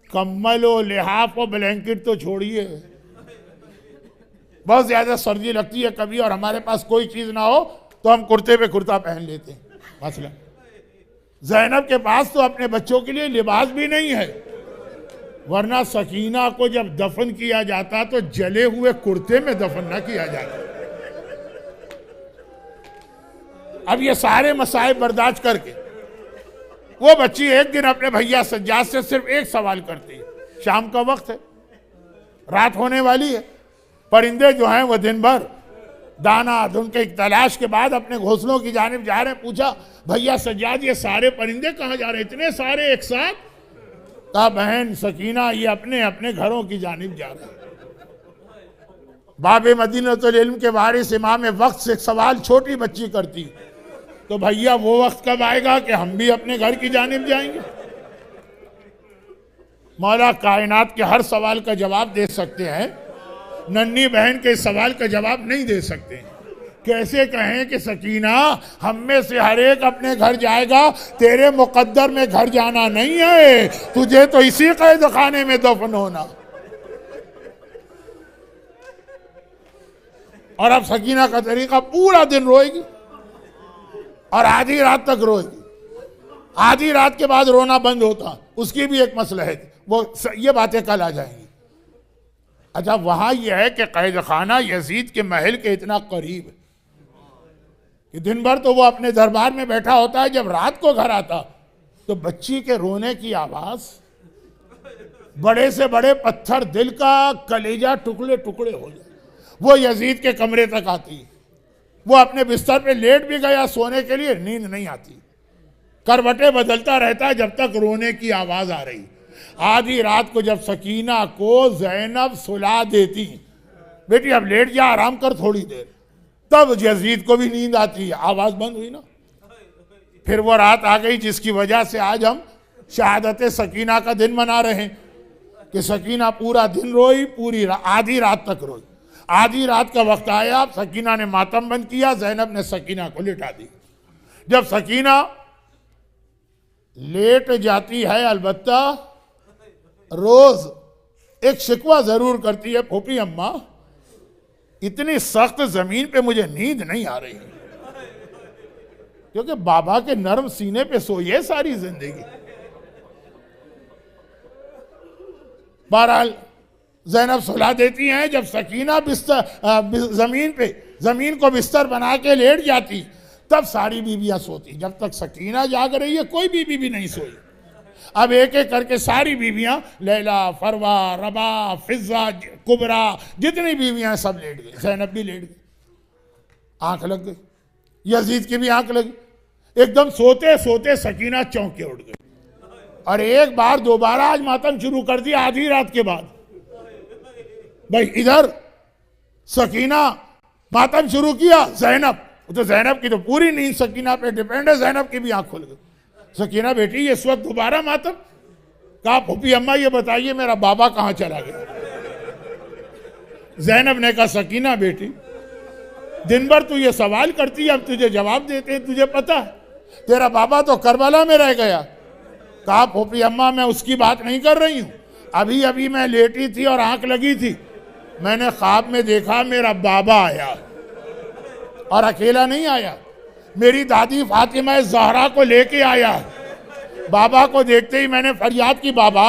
Speaker 1: कम्बल और लिहाफ और ब्लैंकेट तो छोड़िए, बहुत ज्यादा सर्दी लगती है कभी और हमारे पास कोई चीज ना हो तो हम कुर्ते पे कुर्ता पहन लेते हैं मसला। ज़ैनब के पास तो अपने बच्चों के लिए लिबास भी नहीं है, वरना सकीना को जब दफन किया जाता तो जले हुए कुर्ते में दफन ना किया जाता। अब ये सारे मसाइब बर्दाश्त करके वो बच्ची एक दिन अपने भैया सज्जाद से सिर्फ एक सवाल करती है। शाम का वक्त है, रात होने वाली है, परिंदे जो हैं वो दिन भर दाना धुन के तलाश के बाद अपने घोंसलों की जानिब जा रहे हैं। पूछा भैया सज्जाद ये सारे परिंदे कहाँ जा रहे हैं, इतने सारे एक साथ? कहा बहन सकीना ये अपने अपने घरों की जानिब जा रहे हैं। बाबे मदीनतुल इल्म के वारिस इमाम वक्त से सवाल छोटी बच्ची करती तो भैया वो वक्त कब आएगा कि हम भी अपने घर की जानिब जाएंगे? मौला कायनात के हर सवाल का जवाब दे सकते हैं, नन्ही बहन के सवाल का जवाब नहीं दे सकते। कैसे कहें कि सकीना हम में से हर एक अपने घर जाएगा, तेरे मुकद्दर में घर जाना नहीं है, तुझे तो इसी कैद खाने में दफन होना। और अब सकीना का तरीका पूरा दिन रोएगी और आधी रात तक रोएगी। आधी रात के बाद रोना बंद होता, उसकी भी एक मसला है, वो ये बातें कल आ जाएंगी। अच्छा वहां यह है कि कैद खाना यजीद के महल के इतना करीब है कि दिन भर तो वो अपने दरबार में बैठा होता है, जब रात को घर आता तो बच्ची के रोने की आवाज, बड़े से बड़े पत्थर, दिल का कलेजा टुकड़े टुकड़े हो जाए, वो यजीद के कमरे तक आती। वो अपने बिस्तर पे लेट भी गया सोने के लिए, नींद नहीं आती, करवटें बदलता रहता है जब तक रोने की आवाज आ रही। आधी रात को जब सकीना को ज़ैनब सुला देती, बेटी अब लेट जा आराम कर थोड़ी देर, तब यजीद को भी नींद आती है, आवाज बंद हुई ना। फिर वो रात आ गई जिसकी वजह से आज हम शहादत सकीना का दिन मना रहे हैं कि सकीना पूरा दिन रोई, पूरी आधी रात तक रोई। आधी रात का वक्त आया, सकीना ने मातम बंद किया, ज़ैनब ने सकीना को लिटा दी। जब सकीना लेट जाती है, अलबत्ता रोज एक शिकवा जरूर करती है, फूफी अम्मा इतनी सख्त जमीन पे मुझे नींद नहीं आ रही, क्योंकि बाबा के नरम सीने पे सोई है सारी जिंदगी। बहरहाल ज़ैनब सुला देती हैं। जब सकीना जमीन को बिस्तर बना के लेट जाती तब सारी बीबियां सोती। जब तक सकीना जाग रही है कोई बीबी भी नहीं सोई। अब एक एक करके सारी बीबियां, लैला, फरवा, रबा, फिजा, कुबरा, जितनी बीबियां सब लेट गई। ज़ैनब भी लेट गई, आंख लग गई, यजीद की भी आंख लगी। एकदम सोते सोते सकीना चौंके उठ गई और एक बार दोबारा आज मातम शुरू कर दिया आधी रात के बाद। भाई इधर सकीना मातम शुरू किया, ज़ैनब तो ज़ैनब की तो पूरी नींद सकीना पे डिपेंड है, ज़ैनब की भी आंख खुल गई। सकीना बेटी इस वक्त दोबारा मातम? कहा फूफी अम्मा ये बताइए मेरा बाबा कहां चला गया? ज़ैनब ने कहा सकीना बेटी दिन भर तू ये सवाल करती है, अब तुझे जवाब देते हैं, तुझे पता है तेरा बाबा तो करबला में रह गया। कहा फूफी अम्मा मैं उसकी बात नहीं कर रही हूं, अभी अभी मैं लेटी थी और आंख लगी थी, मैंने ख्वाब में देखा मेरा बाबा आया और अकेला नहीं आया, मेरी दादी फातिमा ज़हरा को लेके आया। बाबा को देखते ही मैंने फरियाद की, बाबा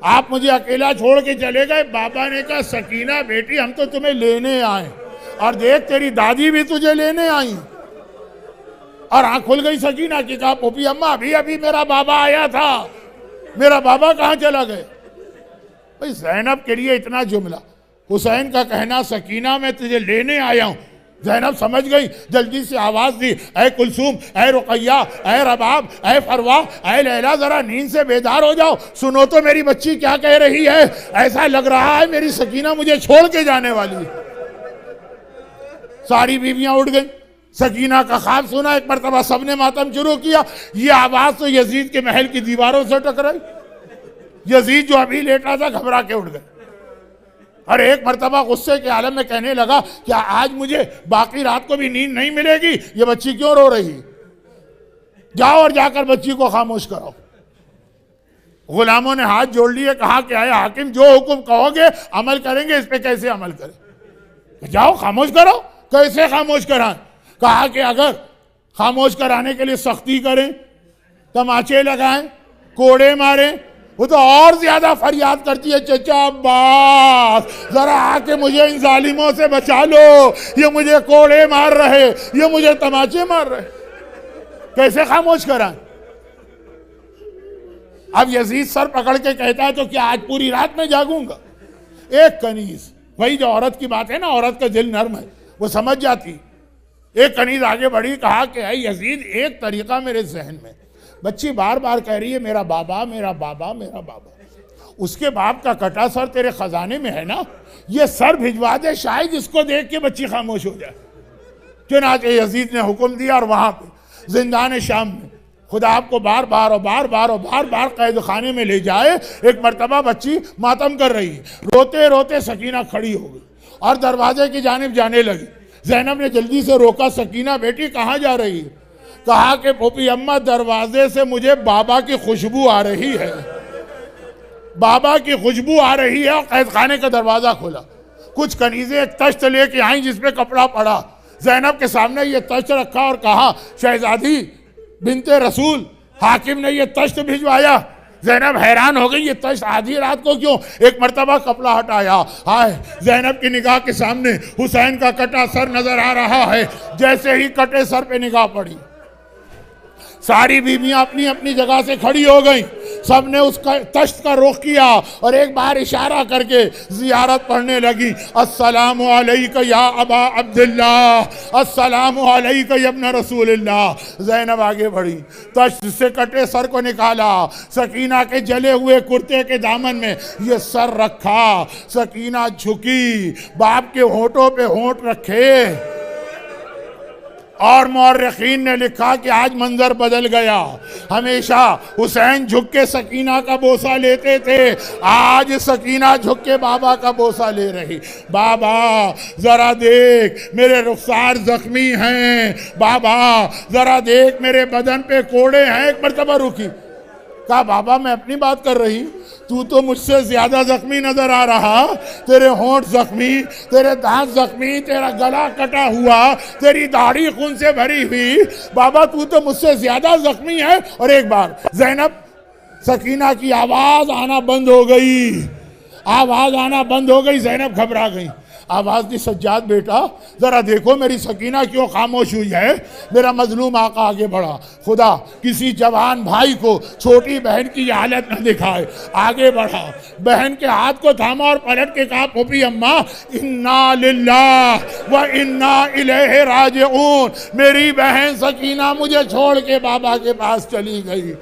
Speaker 1: आप मुझे अकेला छोड़ के चले गए। बाबा ने कहा सकीना बेटी हम तो तुम्हें लेने आए और देख तेरी दादी भी तुझे लेने आई। और आंख खुल गई सकीना की। कहा पोपी अम्मा अभी अभी मेरा बाबा आया था, मेरा बाबा कहाँ चला गए? भाई ज़ैनब के लिए इतना जुमला, हुसैन का कहना सकीना मैं तुझे लेने आया हूं। ज़ैनब समझ गई, जल्दी से आवाज दी, ऐ कुलसूम, ऐ रुकैया, ऐ रबाब, ऐ फरवा, ऐ लैला जरा नींद से बेदार हो जाओ, सुनो तो मेरी बच्ची क्या कह रही है। ऐसा लग रहा है मेरी सकीना मुझे छोड़ के जाने वाली। सारी बीवियां उठ गई, सकीना का ख्वाब सुना, एक मरतबा सबने मातम शुरू किया। ये आवाज तो यजीद के महल की दीवारों से टकराई। यजीद जो अभी लेटा था घबरा के उठ गए और एक मरतबा गुस्से के आलम में कहने लगा, क्या आज मुझे बाकी रात को भी नींद नहीं मिलेगी? ये बच्ची क्यों रो रही? जाओ और जाकर बच्ची को खामोश करो। गुलामों ने हाथ जोड़ लिए, कहा कि आए हाकिम, जो हुक्म कहोगे अमल करेंगे, इस पे कैसे अमल करें? जाओ खामोश करो। कैसे खामोश कराएं? कहा कि अगर खामोश कराने के लिए सख्ती करें, तमाचे लगाएं, कोड़े मारें, वो तो और ज्यादा फरियाद करती है, चचा अब्बास जरा आके मुझे इन जालिमों से बचा लो, ये मुझे कोड़े मार रहे, ये मुझे तमाचे मार रहे। कैसे खामोश कराएं? अब यजीद सर पकड़ के कहता है, तो क्या आज पूरी रात में जागूंगा? एक कनीज, वही जो औरत की बात है ना, औरत का दिल नर्म है, वो समझ जाती। एक कनीज आगे बढ़ी, कहा कि ऐ यजीद, एक तरीका मेरे जहन में, बच्ची बार बार कह रही है मेरा बाबा मेरा बाबा मेरा बाबा, उसके बाप का कटा सर तेरे खजाने में है ना, ये सर भिजवा दे, शायद इसको देख के बच्ची खामोश हो जाए। चुनांचे यजीद ने हुक्म दिया और वहां पे जिंदान शाम में खुदा आपको बार बार और बार बार और बार बार कैद खाने में ले जाए। एक मरतबा बच्ची मातम कर रही है, रोते रोते सकीना खड़ी हो गई और दरवाजे की जानिब जाने लगी। ज़ैनब ने जल्दी से रोका, सकीना बेटी कहाँ जा रही है? कहा कि पोपी अम्मा, दरवाजे से मुझे बाबा की खुशबू आ रही है, बाबा की खुशबू आ रही है। और कैद खाने का दरवाजा खोला, कुछ कनीज़ें एक तश्त लेके आई जिसपे कपड़ा पड़ा। ज़ैनब के सामने ये तश्त रखा और कहा, शहजादी बिनते रसूल, हाकिम ने ये तश्त भिजवाया। ज़ैनब हैरान हो गई, ये तश्त आधी रात को क्यों? एक मरतबा कपड़ा हटाया, हाय, ज़ैनब की निगाह के सामने हुसैन का कटा सर नजर आ रहा है। जैसे ही कटे सर पे निगाह पड़ी, सारी बीवियां अपनी अपनी जगह से खड़ी हो गई। सबने उसका तश्त का रुख किया और एक बार इशारा करके जियारत पढ़ने लगी। अस्सलामु अलैका या अबा अब्दुल्लाह, अस्सलामु अलैका या इब्न रसूलिल्लाह। ज़ैनब आगे बढ़ी, तश्त से कटे सर को निकाला, सकीना के जले हुए कुर्ते के दामन में ये सर रखा। सकीना झुकी, बाप के होठों पे होठ रखे और मौर्रिखीन ने लिखा कि आज मंजर बदल गया। हमेशा हुसैन झुक के सकीना का बोसा लेते थे, आज सकीना झुक के बाबा का बोसा ले रही। बाबा जरा देख मेरे रुखसार जख्मी हैं, बाबा जरा देख मेरे बदन पे कोड़े हैं। एक मरतबा रुकी, कहा बाबा मैं अपनी बात कर रही, तू तो मुझसे ज्यादा जख्मी नजर आ रहा। तेरे होंठ जख्मी, तेरे दांत जख्मी, तेरा गला कटा हुआ, तेरी दाढ़ी खून से भरी हुई, बाबा तू तो मुझसे ज्यादा जख्मी है। और एक बार ज़ैनब, सकीना की आवाज आना बंद हो गई, आवाज आना बंद हो गई। ज़ैनब घबरा गई, आवाज दी, सज्जाद बेटा जरा देखो मेरी सकीना क्यों खामोश हुई है। मेरा मजलूम आका आगे बढ़ा, खुदा किसी जवान भाई को छोटी बहन की हालत न दिखाए। आगे बढ़ा, बहन के हाथ को थामा और पलट के कहा, पोपी अम्मा इन्ना लिल्लाह व इन्ना इलैहि राजिऊन। मेरी बहन सकीना मुझे छोड़ के बाबा के पास चली गई।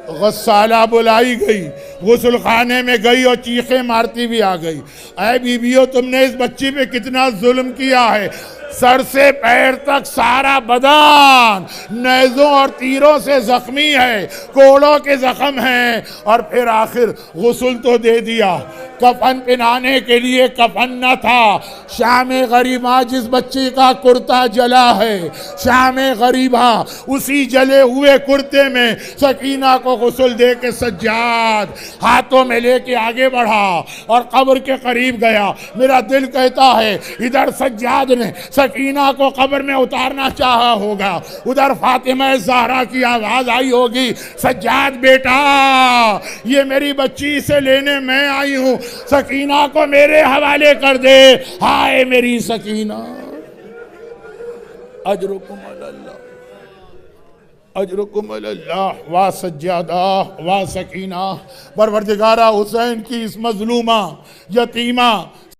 Speaker 1: गस्साला बुलाई गई, गुस्ल खाने में गई और चीखें मारती भी आ गई। ऐ बीबियों, तुमने इस बच्ची पे कितना जुल्म किया है। सर से पैर तक सारा बदन नेज़ों और तीरों से जख्मी है, कोड़ों के जख्म हैं। और फिर आखिर गुस्ल तो दे दिया, कफन पहनाने के लिए कफन न था। शाम गरीबा जिस बच्ची का कुर्ता जला है, शाम गरीबा उसी जले हुए कुर्ते में सकीना को गुस्ल दे के सज्जाद हाथों में लेके आगे बढ़ा और कब्र के करीब गया। मेरा दिल कहता है इधर सज्जाद ने सकीना को कब्र में उतारना चाहा होगा, उधर फातिमा ज़हरा की आवाज आई होगी, सज्जाद बेटा ये मेरी बच्ची से लेने मैं आई हूँ, सकीना को मेरे हवाले कर दे। हाय मेरी सकीना, अजरुकुम अल्लाह, अजरुकुम अल्लाह। वाह सज्जादा, वाह सकीना। परवरदिगारा हुसैन की इस मजलूमा, यतीमा,